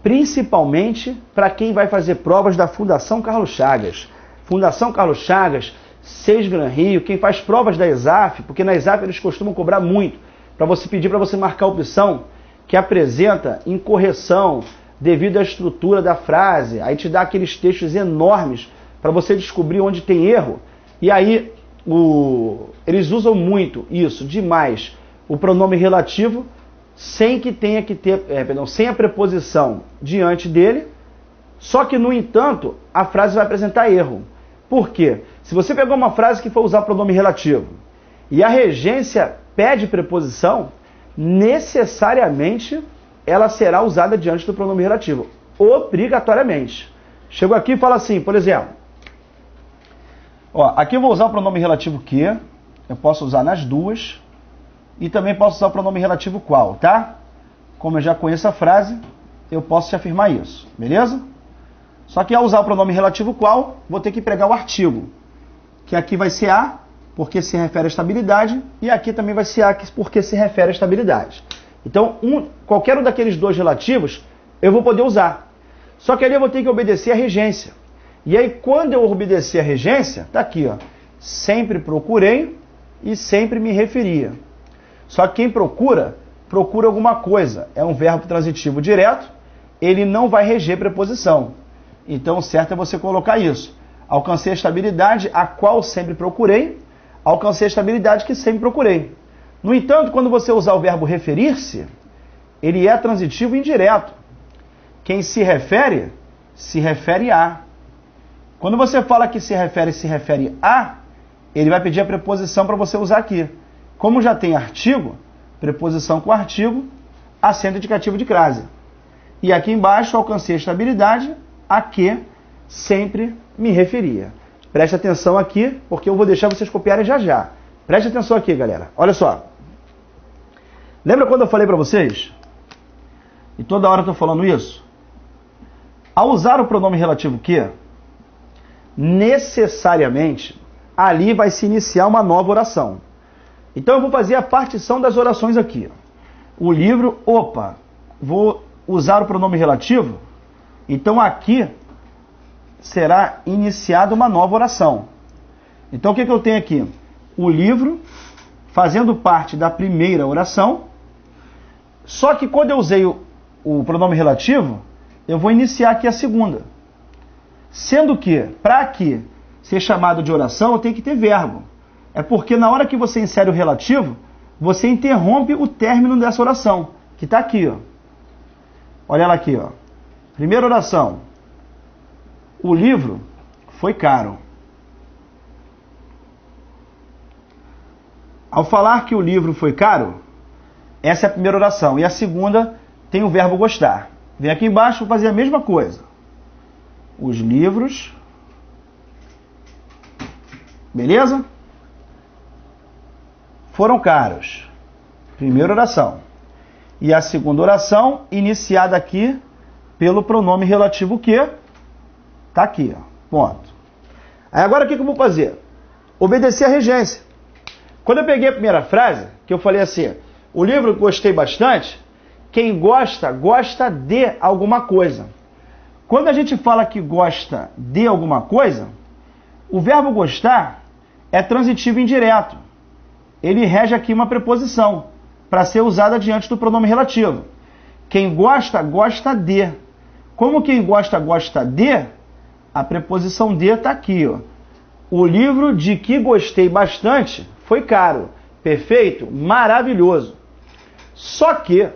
A: principalmente para quem vai fazer provas da Fundação Carlos Chagas. Fundação Carlos Chagas, SES Gran Rio, quem faz provas da ESAF, porque na ESAF eles costumam cobrar muito, para você pedir para você marcar a opção que apresenta incorreção devido à estrutura da frase, aí te dá aqueles textos enormes para você descobrir onde tem erro, e aí eles usam muito isso, demais, o pronome relativo, sem que tenha que ter, sem a preposição diante dele, só que, no entanto, a frase vai apresentar erro. Por quê? Se você pegou uma frase que for usar pronome relativo e a regência pede preposição, necessariamente ela será usada diante do pronome relativo, obrigatoriamente. Chego aqui e falo assim, por exemplo, ó, aqui eu vou usar o pronome relativo que, eu posso usar nas duas, e também posso usar o pronome relativo qual, tá? Como eu já conheço a frase, eu posso te afirmar isso, beleza? Só que ao usar o pronome relativo qual, vou ter que pregar o artigo, que aqui vai ser a, porque se refere à estabilidade, e aqui também vai ser a, porque se refere à estabilidade. Então, qualquer um daqueles dois relativos, eu vou poder usar. Só que ali eu vou ter que obedecer a regência. E aí, quando eu obedecer a regência, tá aqui, ó, sempre procurei e sempre me referia. Só que quem procura, procura alguma coisa. É um verbo transitivo direto, ele não vai reger preposição. Então, o certo é você colocar isso. Alcancei a estabilidade, a qual sempre procurei. Alcancei a estabilidade que sempre procurei. No entanto, quando você usar o verbo referir-se, ele é transitivo indireto. Quem se refere a. Quando você fala que se refere a, ele vai pedir a preposição para você usar aqui. Como já tem artigo, preposição com artigo, acento indicativo de crase. E aqui embaixo, alcancei a estabilidade, a que sempre me referia. Preste atenção aqui, porque eu vou deixar vocês copiarem já já. Preste atenção aqui, galera. Olha só. Lembra quando eu falei para vocês? E toda hora eu estou falando isso? Ao usar o pronome relativo que, necessariamente, ali vai se iniciar uma nova oração. Então eu vou fazer a partição das orações aqui. o livro, opa, vou usar o pronome relativo, então aqui será iniciada uma nova oração. Então o que eu tenho aqui? O livro fazendo parte da primeira oração, só que quando eu usei o pronome relativo, eu vou iniciar aqui a segunda. Sendo que, para aqui ser chamado de oração, eu tenho que ter verbo. É porque na hora que você insere o relativo, você interrompe o término dessa oração, que está aqui, ó. Olha ela aqui, ó. Primeira oração. O livro foi caro. Ao falar que o livro foi caro, essa é a primeira oração. E a segunda tem o verbo gostar. Vem aqui embaixo, vou fazer a mesma coisa. Os livros. Beleza? Foram caros. Primeira oração. E a segunda oração, iniciada aqui pelo pronome relativo que está aqui, ó. Ponto. Aí agora o que eu vou fazer? Obedecer a regência. Quando eu peguei a primeira frase, que eu falei assim, o livro gostei bastante, quem gosta, gosta de alguma coisa. Quando a gente fala que gosta de alguma coisa, o verbo gostar é transitivo indireto. Ele rege aqui uma preposição, para ser usada diante do pronome relativo. Quem gosta, gosta de. Como quem gosta, gosta de, a preposição de está aqui, ó. O livro de que gostei bastante foi caro. Perfeito? Maravilhoso. Só que,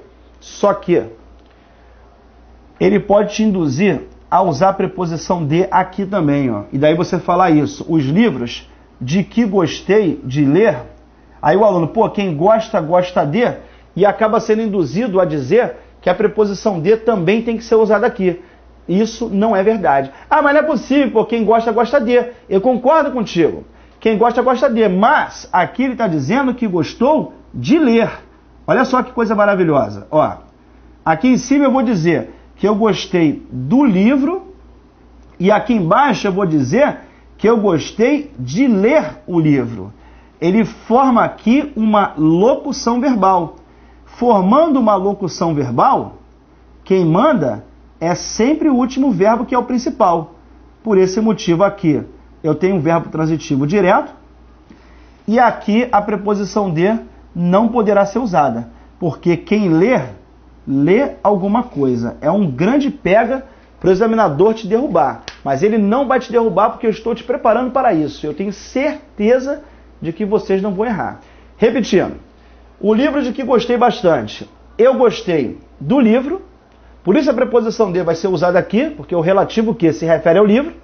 A: ele pode te induzir a usar a preposição de aqui também, ó. E daí você falar isso. Os livros de que gostei de ler. Aí o aluno, pô, quem gosta, gosta de, e acaba sendo induzido a dizer que a preposição de também tem que ser usada aqui. Isso não é verdade. Ah, mas não é possível, pô, quem gosta, gosta de. Eu concordo contigo. Quem gosta, gosta de. Mas aqui ele está dizendo que gostou de ler. Olha só que coisa maravilhosa. Ó, aqui em cima eu vou dizer que eu gostei do livro, e aqui embaixo eu vou dizer que eu gostei de ler o livro. Ele forma aqui uma locução verbal. Formando uma locução verbal, quem manda é sempre o último verbo, que é o principal. Por esse motivo aqui, eu tenho um verbo transitivo direto, e aqui a preposição de não poderá ser usada, porque quem lê, lê alguma coisa. É um grande pega para o examinador te derrubar, mas ele não vai te derrubar porque eu estou te preparando para isso. Eu tenho certeza de que vocês não vão errar. Repetindo, o livro de que gostei bastante. Eu gostei do livro, por isso a preposição de vai ser usada aqui, porque o relativo que se refere ao livro,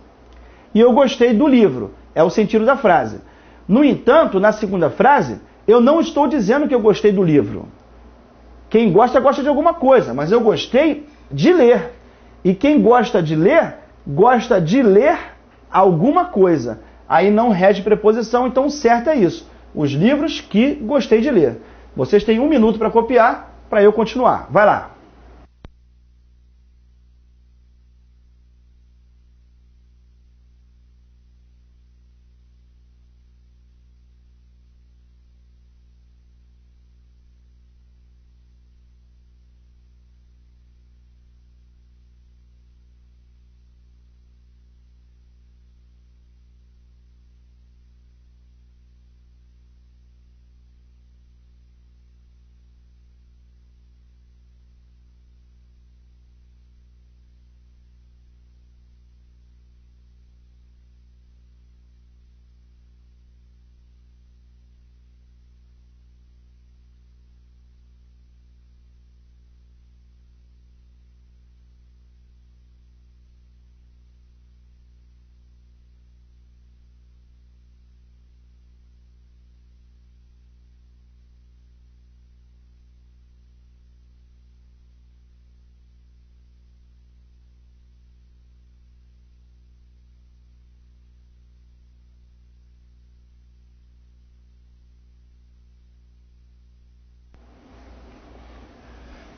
A: e eu gostei do livro, é o sentido da frase. No entanto, na segunda frase, eu não estou dizendo que eu gostei do livro. Quem gosta, gosta de alguma coisa, mas eu gostei de ler. E quem gosta de ler alguma coisa. Aí não rege preposição, então o certo é isso. Os livros que gostei de ler. Vocês têm 1 minuto para copiar, para eu continuar. Vai lá.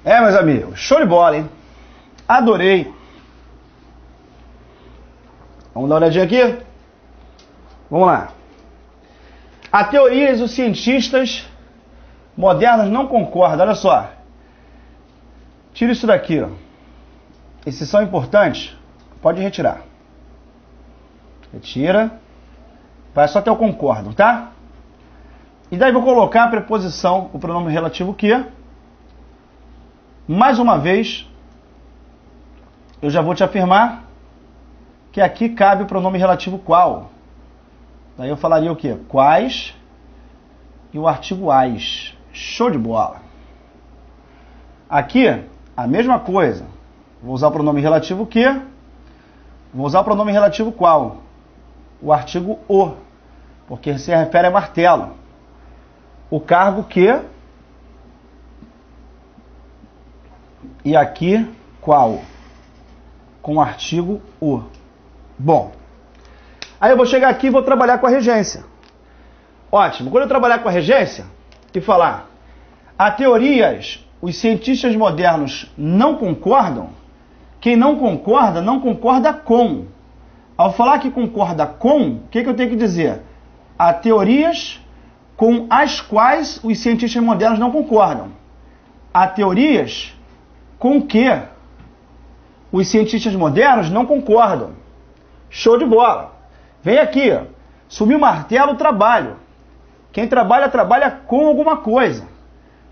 A: Meus amigos, show de bola, hein? Adorei. Vamos dar uma olhadinha aqui? Vamos lá. A teoria dos cientistas modernos não concordam. Olha só. Tira isso daqui, ó. Esses são importantes, pode retirar. Retira. Vai só até o concordam, tá? E daí vou colocar a preposição, o pronome relativo que. Mais uma vez, eu já vou te afirmar que aqui cabe o pronome relativo qual. Daí eu falaria o quê? Quais e o artigo as. Show de bola. Aqui, a mesma coisa. Vou usar o pronome relativo que. Vou usar o pronome relativo qual? O artigo o, porque se refere a martelo. O cargo que. E aqui, qual? Com o artigo o. Bom. Aí eu vou chegar aqui e vou trabalhar com a regência. Ótimo. Quando eu trabalhar com a regência e falar há teorias, os cientistas modernos não concordam, quem não concorda com. Ao falar que concorda com, o que eu tenho que dizer? Há teorias com as quais os cientistas modernos não concordam. Há teorias com que os cientistas modernos não concordam. Show de bola. Vem aqui, ó. Subir o martelo, trabalho. Quem trabalha, trabalha com alguma coisa.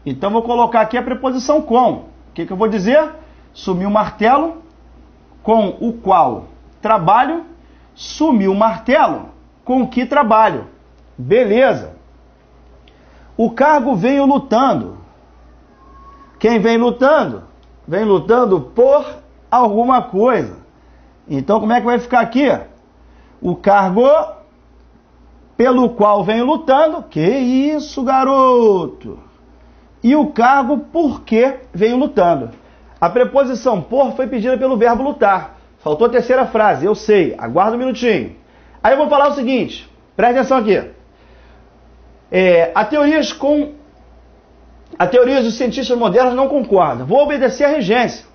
A: Então vou colocar aqui a preposição com. O que eu vou dizer? Subir o martelo, com o qual trabalho. Sumir o martelo, com que trabalho. Beleza. O cargo veio lutando. Quem vem lutando? Vem lutando por alguma coisa. Então como é que vai ficar aqui? O cargo pelo qual vem lutando. Que isso, garoto? E o cargo por que vem lutando. A preposição por foi pedida pelo verbo lutar. Faltou a terceira frase, eu sei, aguarda um minutinho. Aí eu vou falar o seguinte, presta atenção aqui. Há teorias dos cientistas modernos não concordam. Vou obedecer à regência.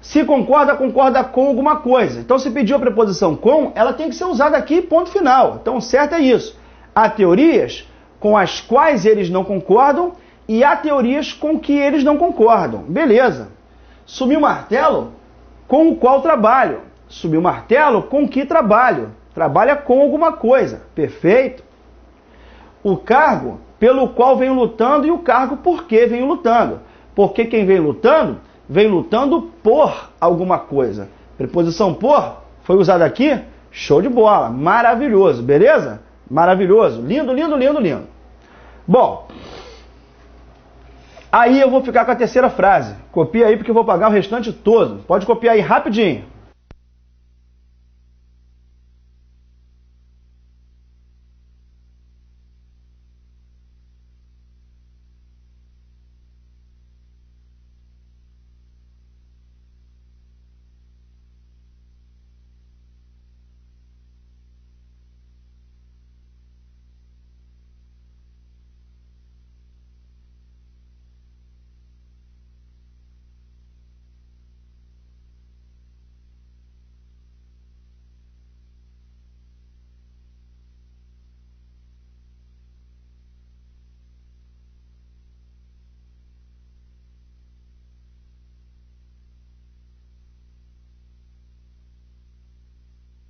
A: Se concorda, concorda com alguma coisa. Então se pediu a preposição com, ela tem que ser usada aqui, ponto final. Então o certo é isso. Há teorias com as quais eles não concordam e há teorias com que eles não concordam. Beleza. Subir o martelo, com o qual trabalho. Subir o martelo, com que trabalho. Trabalha com alguma coisa. Perfeito? O cargo pelo qual venho lutando e o cargo por que venho lutando. Porque quem vem lutando por alguma coisa. Preposição por foi usada aqui. Show de bola. Maravilhoso. Beleza? Maravilhoso. Lindo, lindo, lindo, lindo. Bom, aí eu vou ficar com a terceira frase. Copia aí porque eu vou pagar o restante todo. Pode copiar aí rapidinho.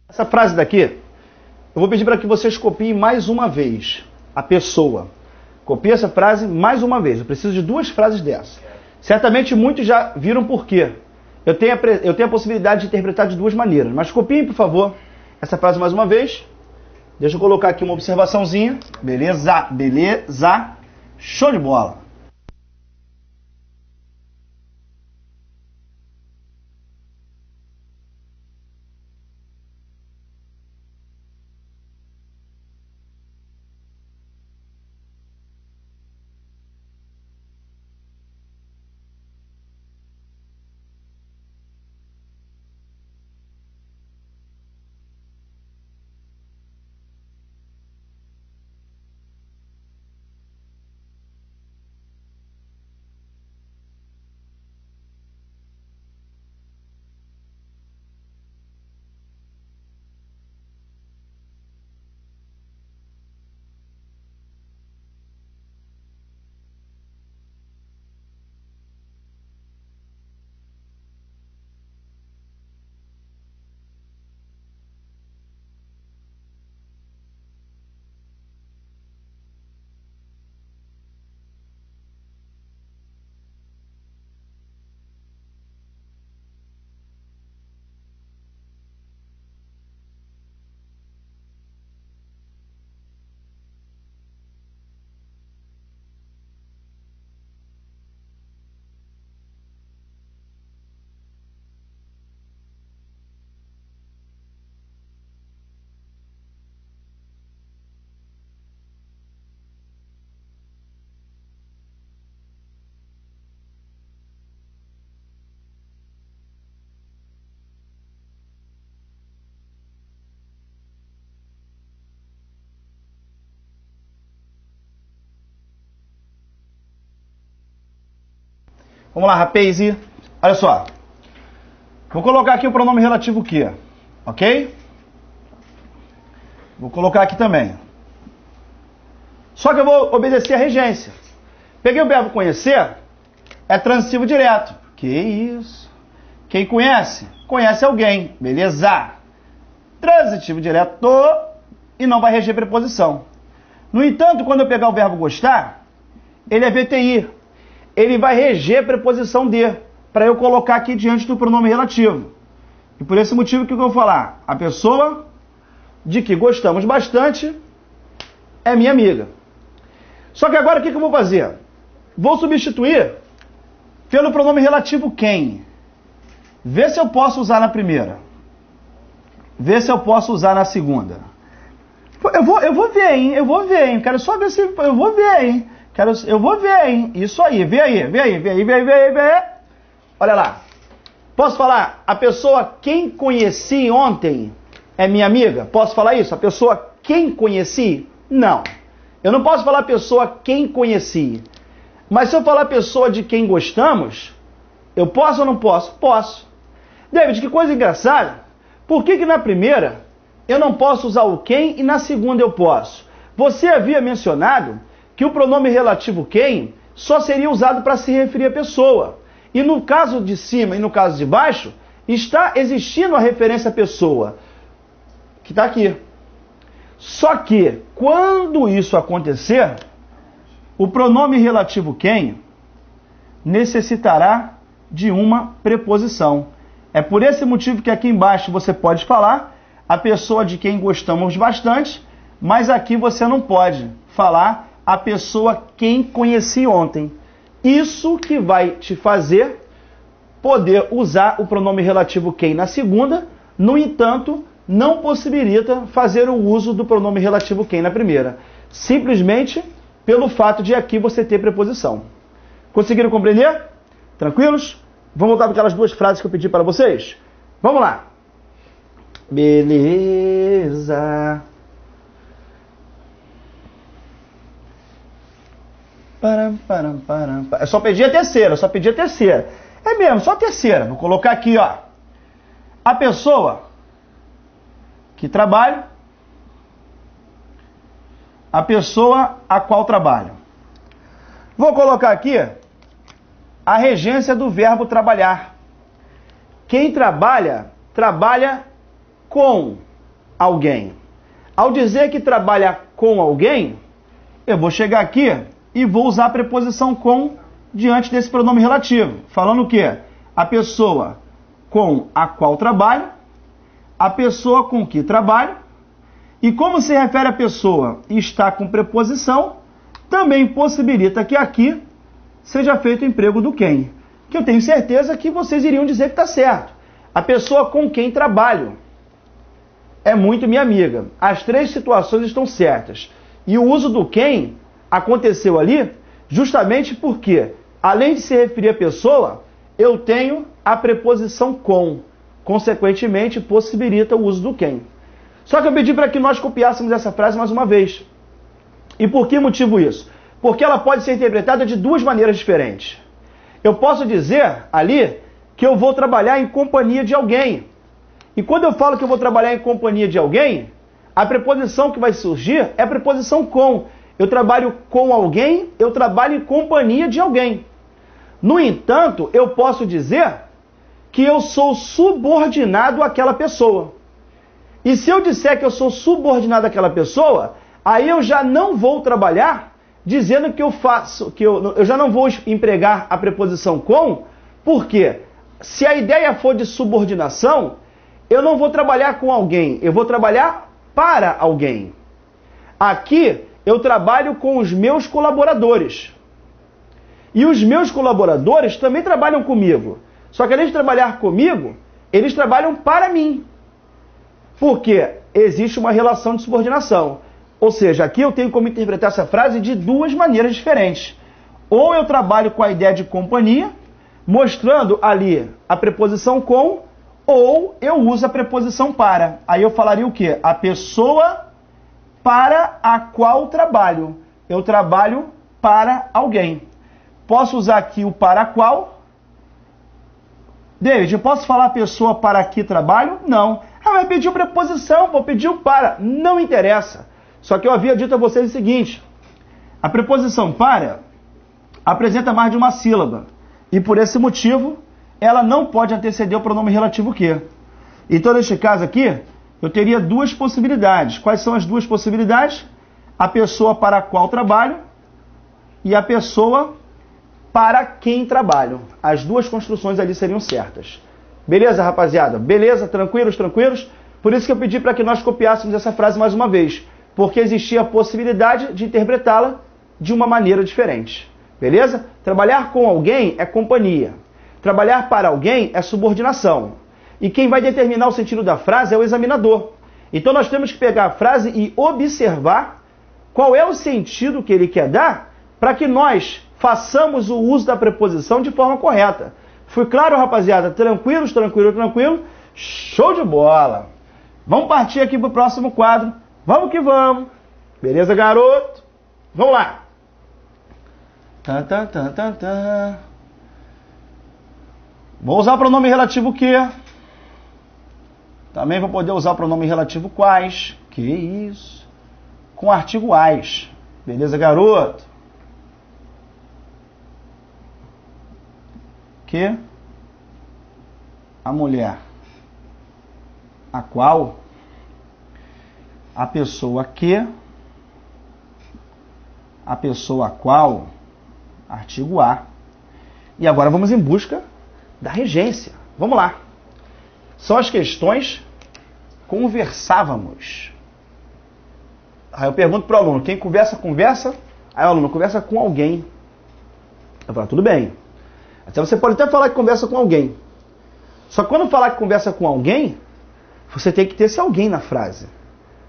A: Essa frase daqui, eu vou pedir para que vocês copiem mais uma vez a pessoa. Copie essa frase mais uma vez. Eu preciso de 2 frases dessas. Certamente muitos já viram por quê. Eu tenho a possibilidade de interpretar de 2 maneiras. Mas copiem, por favor, essa frase mais uma vez. Deixa eu colocar aqui uma observaçãozinha. Beleza, beleza. Show de bola. Vamos lá, rapaz. Olha só. Vou colocar aqui o pronome relativo que, ok? Vou colocar aqui também. Só que eu vou obedecer a regência. Peguei o verbo conhecer, é transitivo direto. Que isso? Quem conhece? Conhece alguém. Beleza. Transitivo direto e não vai reger preposição. No entanto, quando eu pegar o verbo gostar, ele é VTI. Ele vai reger preposição de, para eu colocar aqui diante do pronome relativo. E por esse motivo que eu vou falar, a pessoa de que gostamos bastante é minha amiga. Só que agora o que eu vou fazer? Vou substituir pelo pronome relativo quem. Vê se eu posso usar na primeira. Vê se eu posso usar na segunda. Eu vou ver, hein? Eu vou ver, hein? Quero só ver se... Eu vou ver, hein? Eu vou ver, hein? Isso aí. Vê aí. Olha lá. Posso falar? A pessoa quem conheci ontem é minha amiga? Posso falar isso? A pessoa quem conheci? Não. Eu não posso falar a pessoa quem conheci. Mas se eu falar a pessoa de quem gostamos, eu posso ou não posso? Posso. David, que coisa engraçada. Por que na primeira eu não posso usar o quem e na segunda eu posso? Você havia mencionado que o pronome relativo quem só seria usado para se referir à pessoa. E no caso de cima e no caso de baixo, está existindo a referência à pessoa, que está aqui. Só que, quando isso acontecer, o pronome relativo quem necessitará de uma preposição. É por esse motivo que aqui embaixo você pode falar a pessoa de quem gostamos bastante, mas aqui você não pode falar a pessoa quem conheci ontem. Isso que vai te fazer poder usar o pronome relativo quem na segunda, no entanto, não possibilita fazer o uso do pronome relativo quem na primeira. Simplesmente pelo fato de aqui você ter preposição. Conseguiram compreender? Tranquilos? Vamos voltar para aquelas duas frases que eu pedi para vocês? Vamos lá. Beleza. Eu só pedi a terceira, É mesmo, só a terceira. Vou colocar aqui, ó. A pessoa que trabalho, a pessoa a qual trabalho. Vou colocar aqui a regência do verbo trabalhar. Quem trabalha, trabalha com alguém. Ao dizer que trabalha com alguém, eu vou chegar aqui e vou usar a preposição com diante desse pronome relativo. Falando o quê? A pessoa com a qual trabalho, a pessoa com que trabalho, e como se refere à pessoa e está com preposição, também possibilita que aqui seja feito o emprego do quem. Que eu tenho certeza que vocês iriam dizer que está certo. A pessoa com quem trabalho é muito minha amiga. As três situações estão certas. E o uso do quem aconteceu ali justamente porque, além de se referir à pessoa, eu tenho a preposição com. Consequentemente, possibilita o uso do quem. Só que eu pedi para que nós copiássemos essa frase mais uma vez. E por que motivo isso? Porque ela pode ser interpretada de duas maneiras diferentes. Eu posso dizer ali que eu vou trabalhar em companhia de alguém. E quando eu falo que eu vou trabalhar em companhia de alguém, a preposição que vai surgir é a preposição com. Eu trabalho com alguém, eu trabalho em companhia de alguém. No entanto, eu posso dizer que eu sou subordinado àquela pessoa. E se eu disser que eu sou subordinado àquela pessoa, aí eu já não vou trabalhar dizendo que eu faço, que eu já não vou empregar a preposição com, porque se a ideia for de subordinação, eu não vou trabalhar com alguém, eu vou trabalhar para alguém. Aqui eu trabalho com os meus colaboradores. E os meus colaboradores também trabalham comigo. Só que além de trabalhar comigo, eles trabalham para mim. Porque existe uma relação de subordinação. Ou seja, aqui eu tenho como interpretar essa frase de duas maneiras diferentes. Ou eu trabalho com a ideia de companhia, mostrando ali a preposição com, ou eu uso a preposição para. Aí eu falaria o quê? A pessoa para a qual trabalho. Eu trabalho para alguém. Posso usar aqui o para a qual David, eu posso falar pessoa para que trabalho? Não. Ah, vai pedir preposição, vou pedir o para. Não interessa. Só que eu havia dito a vocês o seguinte. A preposição para apresenta mais de uma sílaba. E por esse motivo, ela não pode anteceder o pronome relativo que. Então, neste caso aqui, eu teria duas possibilidades. Quais são as duas possibilidades? A pessoa para a qual trabalho e a pessoa para quem trabalho. As duas construções ali seriam certas. Beleza, rapaziada? Beleza? Tranquilos, tranquilos? Por isso que eu pedi para que nós copiássemos essa frase mais uma vez. Porque existia a possibilidade de interpretá-la de uma maneira diferente. Beleza? Trabalhar com alguém é companhia. Trabalhar para alguém é subordinação. E quem vai determinar o sentido da frase é o examinador. Então nós temos que pegar a frase e observar qual é o sentido que ele quer dar para que nós façamos o uso da preposição de forma correta. Fui claro, rapaziada? Tranquilos, tranquilo, tranquilo? Show de bola! Vamos partir aqui para o próximo quadro. Vamos que vamos! Beleza, garoto? Vamos lá! Vou usar o pronome relativo que. Também vou poder usar o pronome relativo quais. Que isso? Com artigo as. Beleza, garoto? Que a mulher a qual a pessoa que a pessoa a qual artigo a. E agora vamos em busca da regência. Vamos lá. São as questões conversávamos. Aí eu pergunto para o aluno, quem conversa, conversa? Aí o aluno conversa com alguém. Eu falo, tudo bem. Então você pode até falar que conversa com alguém. Só que quando falar que conversa com alguém, você tem que ter esse alguém na frase.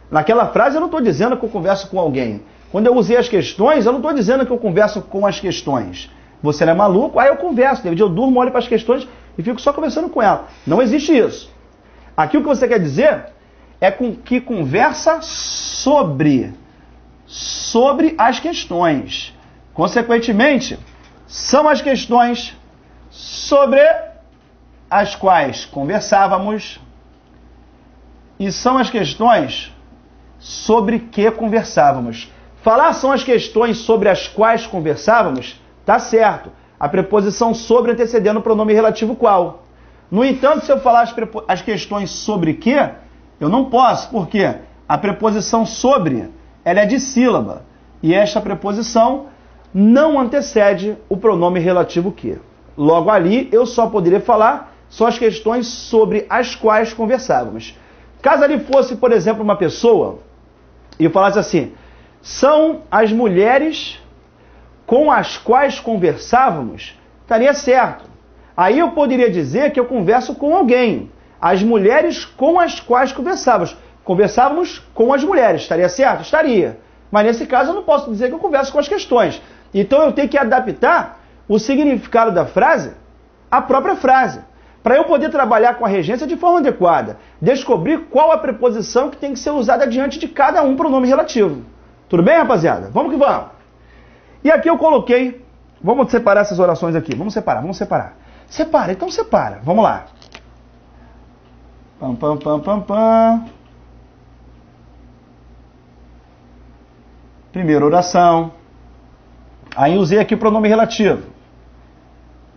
A: Naquela frase eu não estou dizendo que eu converso com alguém. Quando eu usei as questões, eu não estou dizendo que eu converso com as questões. Você não é maluco? Aí eu converso. David, eu durmo, olho para as questões e fico só conversando com ela. Não existe isso. Aqui o que você quer dizer é que conversa sobre as questões. Consequentemente, são as questões sobre as quais conversávamos e são as questões sobre que conversávamos. Falar são as questões sobre as quais conversávamos, tá certo. A preposição sobre antecedendo o pronome relativo qual. No entanto, se eu falar as questões sobre que, eu não posso, porque a preposição sobre, ela é de sílaba. E esta preposição não antecede o pronome relativo que. Logo ali, eu só poderia falar só as questões sobre as quais conversávamos. Caso ali fosse, por exemplo, uma pessoa, e eu falasse assim, são as mulheres com as quais conversávamos, estaria certo. Aí eu poderia dizer que eu converso com alguém. As mulheres com as quais conversávamos. Conversávamos com as mulheres, estaria certo? Estaria. Mas nesse caso eu não posso dizer que eu converso com as questões. Então eu tenho que adaptar o significado da frase à própria frase. Para eu poder trabalhar com a regência de forma adequada. Descobrir qual a preposição que tem que ser usada diante de cada um pronome relativo. Tudo bem, rapaziada? Vamos que vamos. E aqui eu coloquei, vamos separar essas orações aqui. Vamos separar. Separa, então separa. Vamos lá. Pam, pam, pam, pam, pam. Primeira oração. Aí usei aqui o pronome relativo.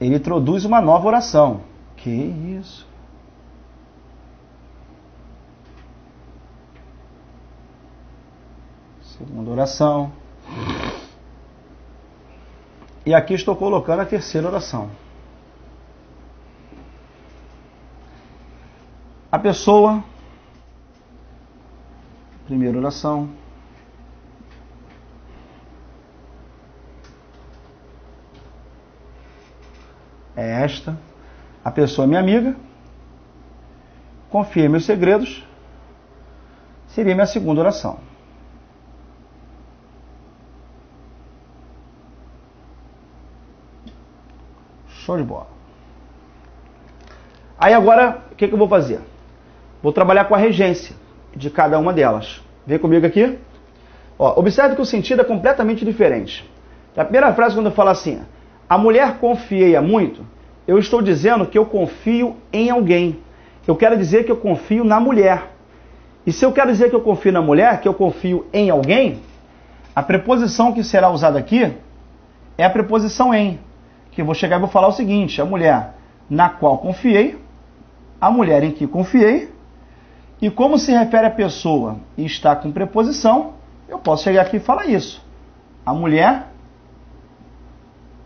A: Ele introduz uma nova oração. Que isso? Segunda oração. E aqui estou colocando a terceira oração. A pessoa. Primeira oração. É esta. A pessoa é minha amiga. Confia em meus segredos. Seria minha segunda oração. Show de bola. Aí agora, o que eu vou fazer? Vou trabalhar com a regência de cada uma delas. Vem comigo aqui. Ó, observe que o sentido é completamente diferente. A primeira frase, quando eu falo assim, a mulher confiei-a muito, eu estou dizendo que eu confio em alguém. Eu quero dizer que eu confio na mulher. E se eu quero dizer que eu confio na mulher, que eu confio em alguém, a preposição que será usada aqui é a preposição em. Que eu vou chegar e vou falar o seguinte: a mulher na qual confiei, a mulher em que confiei, e como se refere a pessoa e está com preposição, eu posso chegar aqui e falar isso. A mulher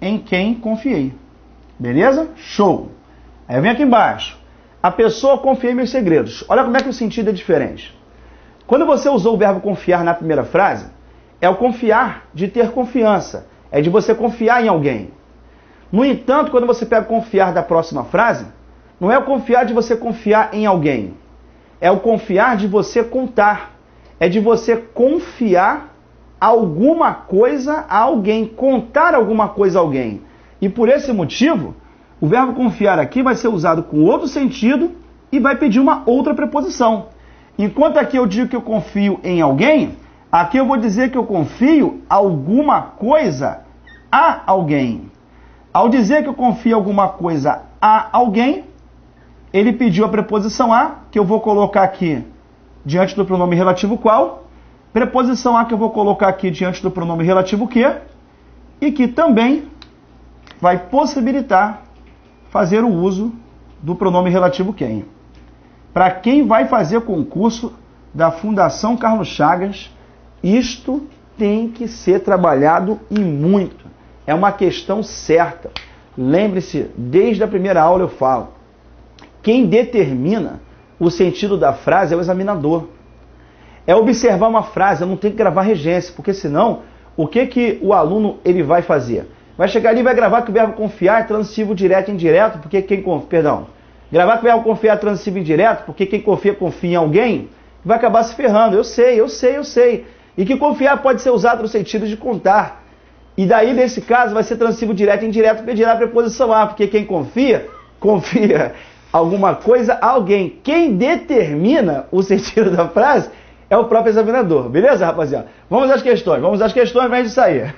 A: em quem confiei. Beleza? Show! Aí eu venho aqui embaixo. A pessoa confia em meus segredos. Olha como é que o sentido é diferente. Quando você usou o verbo confiar na primeira frase, é o confiar de ter confiança. É de você confiar em alguém. No entanto, quando você pega o confiar da próxima frase, não é o confiar de você confiar em alguém. É o confiar de você contar. É de você confiar alguma coisa a alguém. Contar alguma coisa a alguém. E por esse motivo, o verbo confiar aqui vai ser usado com outro sentido e vai pedir uma outra preposição. Enquanto aqui eu digo que eu confio em alguém, aqui eu vou dizer que eu confio alguma coisa a alguém. Ao dizer que eu confio alguma coisa a alguém, ele pediu a preposição a, que eu vou colocar aqui diante do pronome relativo qual, preposição a que eu vou colocar aqui diante do pronome relativo que, e que também vai possibilitar fazer o uso do pronome relativo quem. Para quem vai fazer concurso da Fundação Carlos Chagas, isto tem que ser trabalhado e muito. É uma questão certa. Lembre-se, desde a primeira aula eu falo, quem determina o sentido da frase é o examinador. É observar uma frase, eu não tenho que gravar regência, porque senão, o que o aluno ele vai fazer? Vai chegar ali e vai gravar que o verbo confiar é transitivo direto e indireto, porque quem confia, perdão, gravar que o verbo confiar é transitivo indireto, porque quem confia em alguém, vai acabar se ferrando. Eu sei. E que confiar pode ser usado no sentido de contar. E daí, nesse caso, vai ser transitivo direto e indireto, pedirá a preposição a, porque quem confia alguma coisa a alguém. Quem determina o sentido da frase é o próprio examinador. Beleza, rapaziada? Vamos às questões para a gente sair.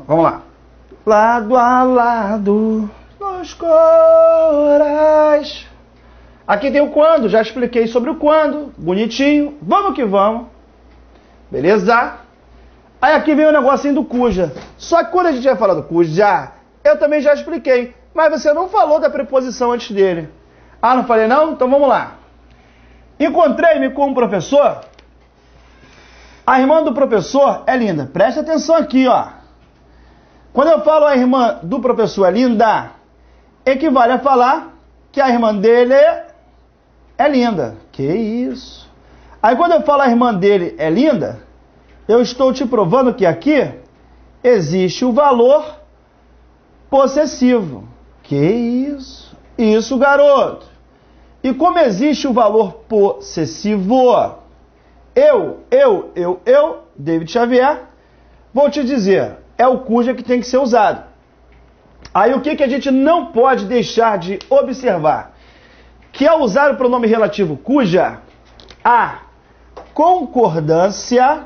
A: Vamos lá. Lado a lado nos corais. Aqui tem o quando, já expliquei sobre o quando, bonitinho. Vamos que vamos. Beleza? Aí aqui vem o negocinho do cuja. Só que quando a gente vai falar do cuja, eu também já expliquei. Mas você não falou da preposição antes dele. Ah, não falei não? Então vamos lá. Encontrei-me com um professor. A irmã do professor é linda. Presta atenção aqui, ó. Quando eu falo a irmã do professor é linda, equivale a falar que a irmã dele é linda. Que isso? Aí quando eu falo a irmã dele é linda, eu estou te provando que aqui existe o valor possessivo. Que isso? Isso, garoto. E como existe o valor possessivo, eu, David Xavier, vou te dizer, é o cuja que tem que ser usado. Aí o que a gente não pode deixar de observar? Que ao usar o pronome relativo cuja, a concordância,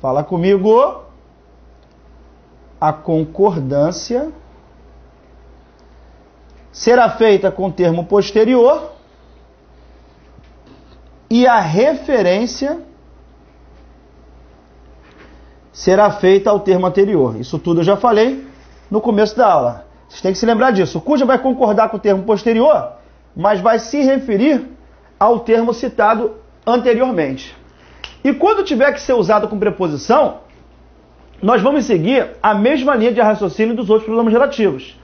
A: fala comigo, a concordância será feita com o termo posterior e a referência será feita ao termo anterior. Isso tudo eu já falei no começo da aula. Vocês têm que se lembrar disso. O cuja vai concordar com o termo posterior, mas vai se referir ao termo citado anteriormente. E quando tiver que ser usado com preposição, nós vamos seguir a mesma linha de raciocínio dos outros pronomes relativos.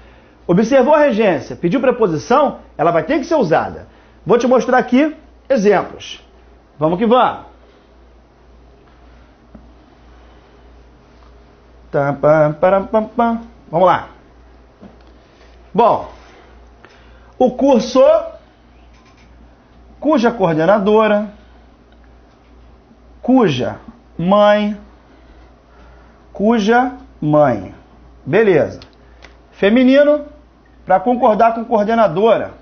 A: Observou a regência, pediu preposição, ela vai ter que ser usada. Vou te mostrar aqui exemplos. Vamos que vamos. Vamos lá. Bom, o cursor, cuja coordenadora, cuja mãe. Beleza. Feminino, para concordar com coordenadora.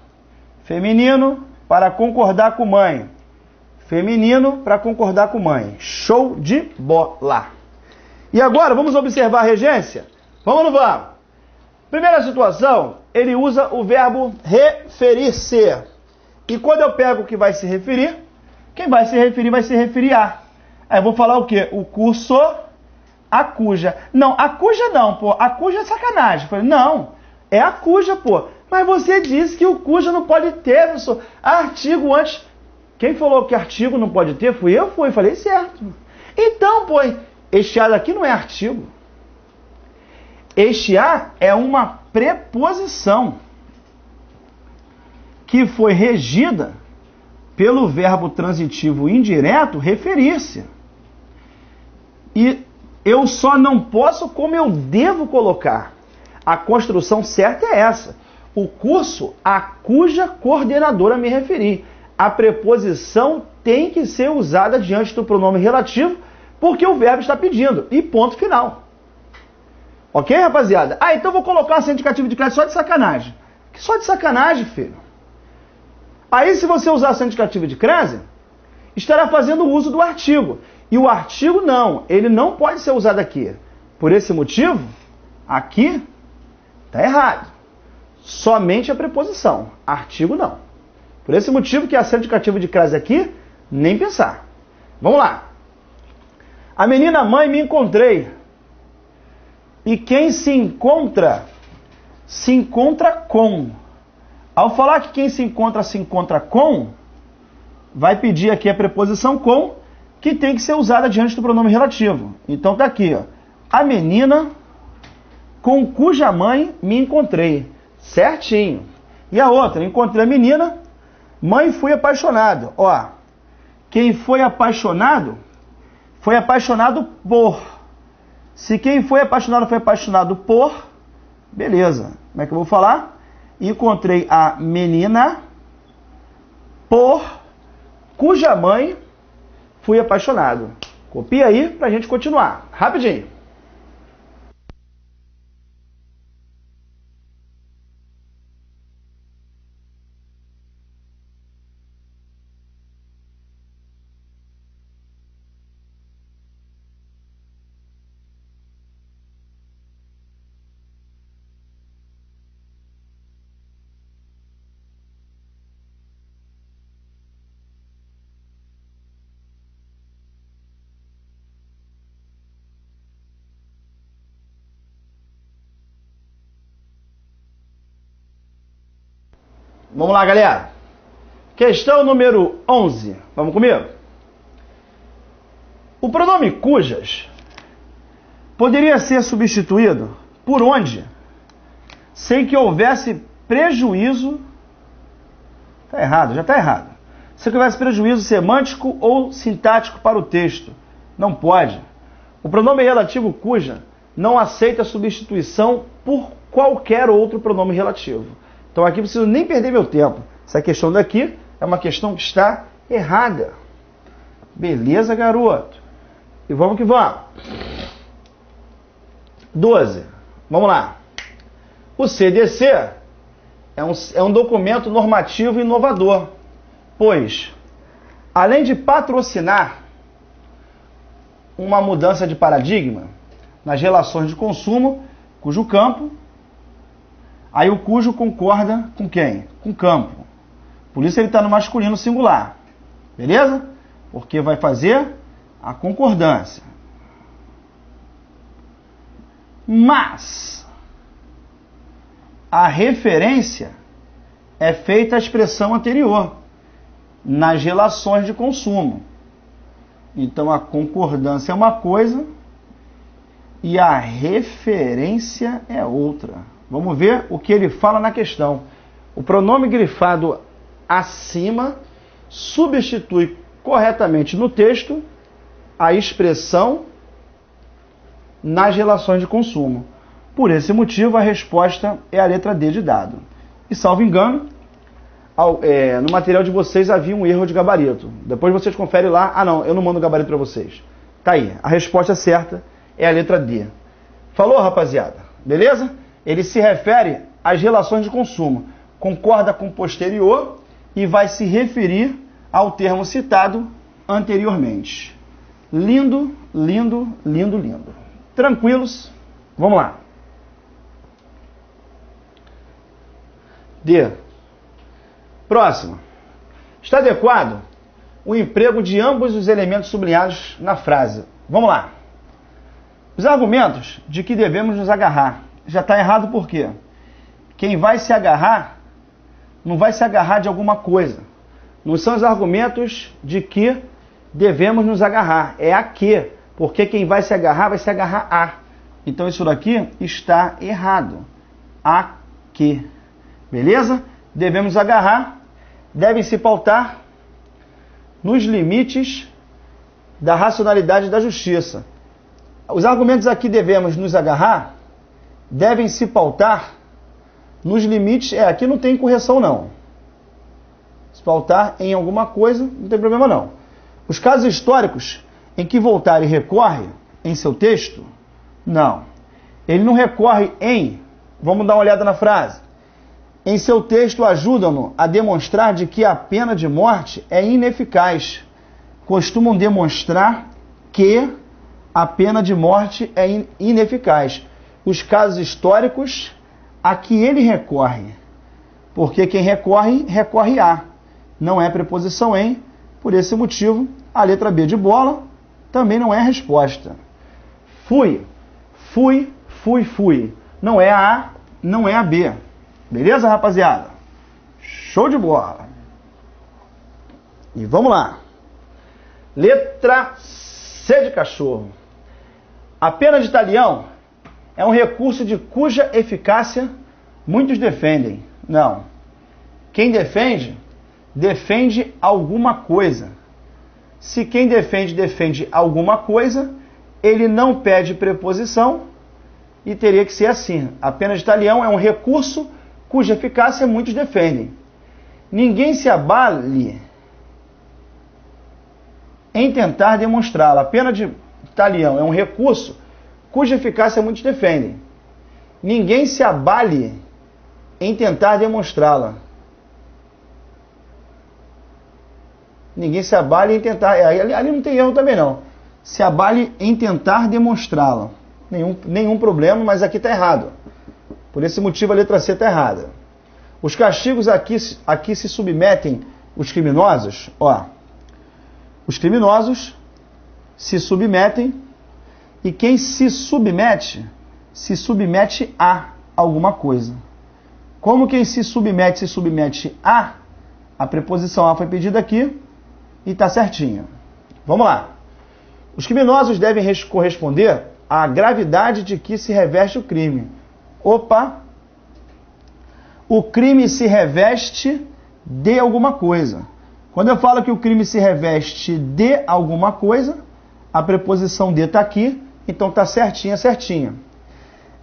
A: Feminino, para concordar com mãe. Feminino, para concordar com mãe. Show de bola. E agora, vamos observar a regência? Vamos ou não vamos? Primeira situação, ele usa o verbo referir-se. E quando eu pego o que vai se referir, quem vai se referir a. Aí eu vou falar o quê? O cursor, a cuja. Não, a cuja não, pô. A cuja é sacanagem. Eu falei, não, é a cuja, pô. Mas você disse que o cuja não pode ter, professor. Artigo antes. Quem falou que artigo não pode ter? Fui eu, falei certo. Então, pô, este A daqui não é artigo. Este A é uma preposição que foi regida pelo verbo transitivo indireto referir-se. E eu só não posso como eu devo colocar. A construção certa é essa. O curso a cuja coordenadora me referi. A preposição tem que ser usada diante do pronome relativo porque o verbo está pedindo. E ponto final. Ok, rapaziada? Ah, então eu vou colocar acento indicativo de classe só de sacanagem. Que só de sacanagem, filho? Aí, se você usar acento indicativo de crase, estará fazendo uso do artigo. E o artigo não, ele não pode ser usado aqui. Por esse motivo, aqui está errado. Somente a preposição, artigo não. Por esse motivo que acento indicativo de crase aqui, nem pensar. Vamos lá. A menina mãe me encontrei. E quem se encontra com. Ao falar que quem se encontra com, vai pedir aqui a preposição com, que tem que ser usada diante do pronome relativo. Então tá aqui, ó. A menina com cuja mãe me encontrei. Certinho. E a outra, encontrei a menina, mãe fui apaixonado. Ó, quem foi apaixonado por. Se quem foi apaixonado por, beleza. Como é que eu vou falar? Encontrei a menina por cuja mãe fui apaixonado. Copia aí pra gente continuar. Rapidinho. Vamos lá, galera. Questão número 11. Vamos comigo? O pronome cujas poderia ser substituído por onde? Sem que houvesse prejuízo. Está errado, já está errado. Sem que houvesse prejuízo semântico ou sintático para o texto. Não pode. O pronome relativo cuja não aceita substituição por qualquer outro pronome relativo. Então aqui não preciso nem perder meu tempo. Essa questão daqui é uma questão que está errada. Beleza, garoto? E vamos que vamos. 12. Vamos lá. O CDC é um documento normativo inovador, pois, além de patrocinar uma mudança de paradigma nas relações de consumo, cujo campo, aí o cujo concorda com quem? Com campo. Por isso ele está no masculino singular. Beleza? Porque vai fazer a concordância. Mas a referência é feita à expressão anterior, nas relações de consumo. Então a concordância é uma coisa e a referência é outra. Vamos ver o que ele fala na questão. O pronome grifado acima substitui corretamente no texto a expressão nas relações de consumo. Por esse motivo, a resposta é a letra D de dado. E, salvo engano, no material de vocês havia um erro de gabarito. Depois vocês conferem lá. Ah, não, eu não mando o gabarito para vocês. Tá aí. A resposta certa é a letra D. Falou, rapaziada? Beleza? Ele se refere às relações de consumo. Concorda com o posterior e vai se referir ao termo citado anteriormente. Lindo, lindo, lindo, lindo. Tranquilos? Vamos lá. D. Próximo. Está adequado o emprego de ambos os elementos sublinhados na frase. Vamos lá. Os argumentos de que devemos nos agarrar. Já está errado por quê? Quem vai se agarrar, não vai se agarrar de alguma coisa. Não são os argumentos de que devemos nos agarrar. É a que. Porque quem vai se agarrar a. Então isso daqui está errado. A que. Beleza? Devemos agarrar, devem se pautar nos limites da racionalidade e da justiça. Os argumentos aqui devemos nos agarrar, devem se pautar nos limites, aqui não tem correção não. Se pautar em alguma coisa, não tem problema não. Os casos históricos em que Voltaire recorre em seu texto, não. Ele não recorre em, vamos dar uma olhada na frase. Em seu texto ajudam-no a demonstrar de que a pena de morte é ineficaz. Costumam demonstrar que a pena de morte é ineficaz. Os casos históricos a que ele recorre. Porque quem recorre, recorre a. Não é preposição em. Por esse motivo, a letra B de bola também não é a resposta. Fui. Não é a A, não é a B. Beleza, rapaziada? Show de bola. E vamos lá. Letra C de cachorro. A pena de talião é um recurso de cuja eficácia muitos defendem. Não. Quem defende, defende alguma coisa. Se quem defende, defende alguma coisa, ele não pede preposição e teria que ser assim. A pena de talião é um recurso cuja eficácia muitos defendem. Ninguém se abale em tentar demonstrá-la. A pena de talião é um recurso cuja eficácia muitos defendem. Ninguém se abale em tentar demonstrá-la. Ninguém se abale em tentar... Ali não tem erro também não. Se abale em tentar demonstrá-la. Nenhum problema, mas aqui está errado. Por esse motivo a letra C está errada. Os castigos aqui se submetem os criminosos. Ó, os criminosos se submetem e quem se submete a alguma coisa. Como quem se submete a preposição a foi pedida aqui e está certinho. Vamos lá. Os criminosos devem corresponder à gravidade de que se reveste o crime. Opa! O crime se reveste de alguma coisa. Quando eu falo que o crime se reveste de alguma coisa, a preposição de está aqui, então está certinha.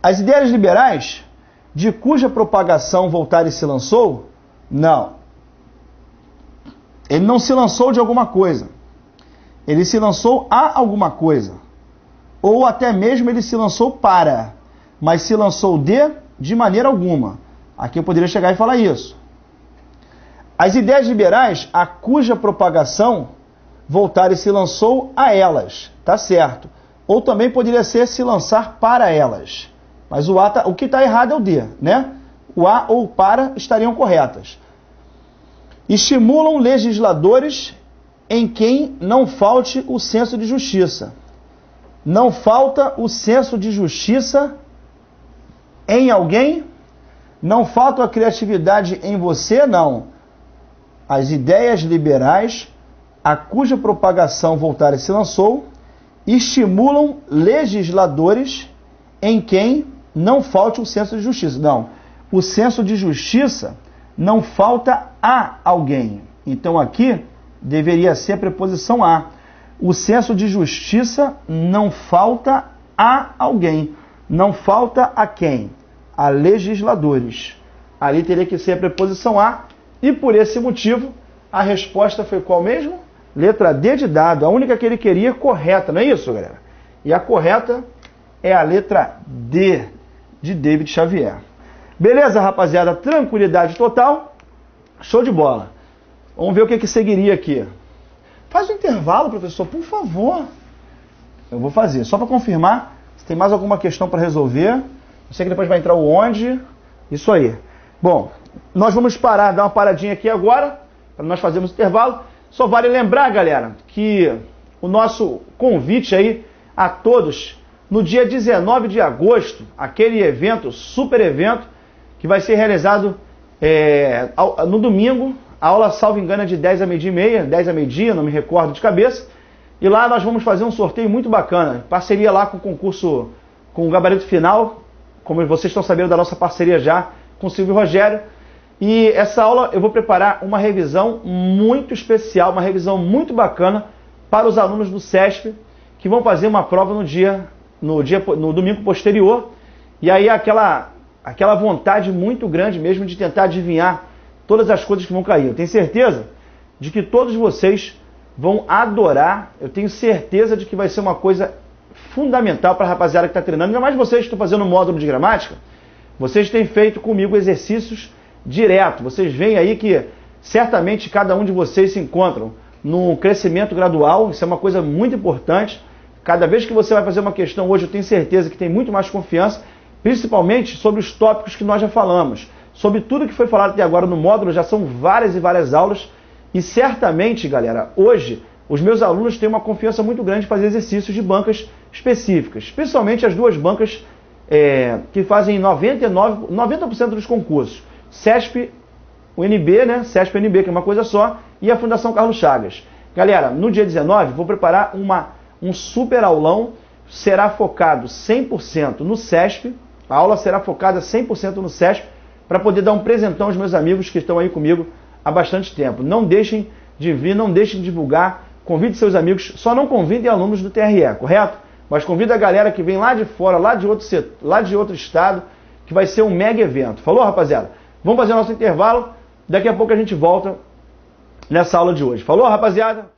A: As ideias liberais, de cuja propagação Voltaire se lançou, não. Ele não se lançou de alguma coisa. Ele se lançou a alguma coisa. Ou até mesmo ele se lançou para. Mas se lançou de maneira alguma. Aqui eu poderia chegar e falar isso. As ideias liberais, a cuja propagação Voltaire se lançou a elas. Tá certo. Ou também poderia ser se lançar para elas. Mas o que está errado é o D, né? O a ou o para estariam corretas. Estimulam legisladores em quem não falte o senso de justiça. Não falta o senso de justiça em alguém? Não falta a criatividade em você? Não. As ideias liberais, a cuja propagação Voltaire se lançou, estimulam legisladores em quem não falte o senso de justiça. Não. O senso de justiça não falta a alguém. Então aqui deveria ser a preposição a. O senso de justiça não falta a alguém. Não falta a quem? A legisladores. Ali teria que ser a preposição a, e por esse motivo, a resposta foi qual mesmo? Letra D de dado, a única que ele queria correta, não é isso, galera? E a correta é a letra D de David Xavier. Beleza, rapaziada? Tranquilidade total. Show de bola. Vamos ver o que seguiria aqui. Faz um intervalo, professor, por favor. Eu vou fazer, só para confirmar se tem mais alguma questão para resolver. Eu sei que depois vai entrar o onde. Isso aí. Bom, nós vamos parar, dar uma paradinha aqui agora, para nós fazermos o intervalo. Só vale lembrar, galera, que o nosso convite aí a todos, no dia 19 de agosto, aquele evento, super evento, que vai ser realizado no domingo, a aula, salvo engano, é de 10 a meio-dia e meia, 10 a meio-dia, não me recordo de cabeça. E lá nós vamos fazer um sorteio muito bacana, parceria lá com o concurso, com o Gabarito Final, como vocês estão sabendo da nossa parceria já com o Silvio Rogério. E essa aula eu vou preparar uma revisão muito especial, uma revisão muito bacana para os alunos do SESP, que vão fazer uma prova no domingo posterior. E aí aquela vontade muito grande mesmo de tentar adivinhar todas as coisas que vão cair. Eu tenho certeza de que todos vocês vão adorar. Eu tenho certeza de que vai ser uma coisa fundamental para a rapaziada que está treinando. Ainda mais vocês que estão fazendo o módulo de gramática. Vocês têm feito comigo exercícios direto. Vocês veem aí que certamente cada um de vocês se encontram num crescimento gradual. Isso é uma coisa muito importante. Cada vez que você vai fazer uma questão hoje, eu tenho certeza que tem muito mais confiança, principalmente sobre os tópicos que nós já falamos. Sobre tudo que foi falado até agora no módulo, já são várias e várias aulas. E certamente, galera, hoje os meus alunos têm uma confiança muito grande em fazer exercícios de bancas específicas. Especialmente as duas bancas que fazem 90% dos concursos. SESP, o NB, né? SESP NB, que é uma coisa só, e a Fundação Carlos Chagas. Galera, no dia 19, vou preparar um super aulão, será focado 100% no SESP, a aula será focada 100% no SESP, para poder dar um presentão aos meus amigos que estão aí comigo há bastante tempo. Não deixem de vir, não deixem de divulgar, convide seus amigos, só não convidem alunos do TRE, correto? Mas convida a galera que vem lá de fora, lá de outro estado, que vai ser um mega evento. Falou, rapaziada? Vamos fazer nosso intervalo, daqui a pouco a gente volta nessa aula de hoje. Falou, rapaziada?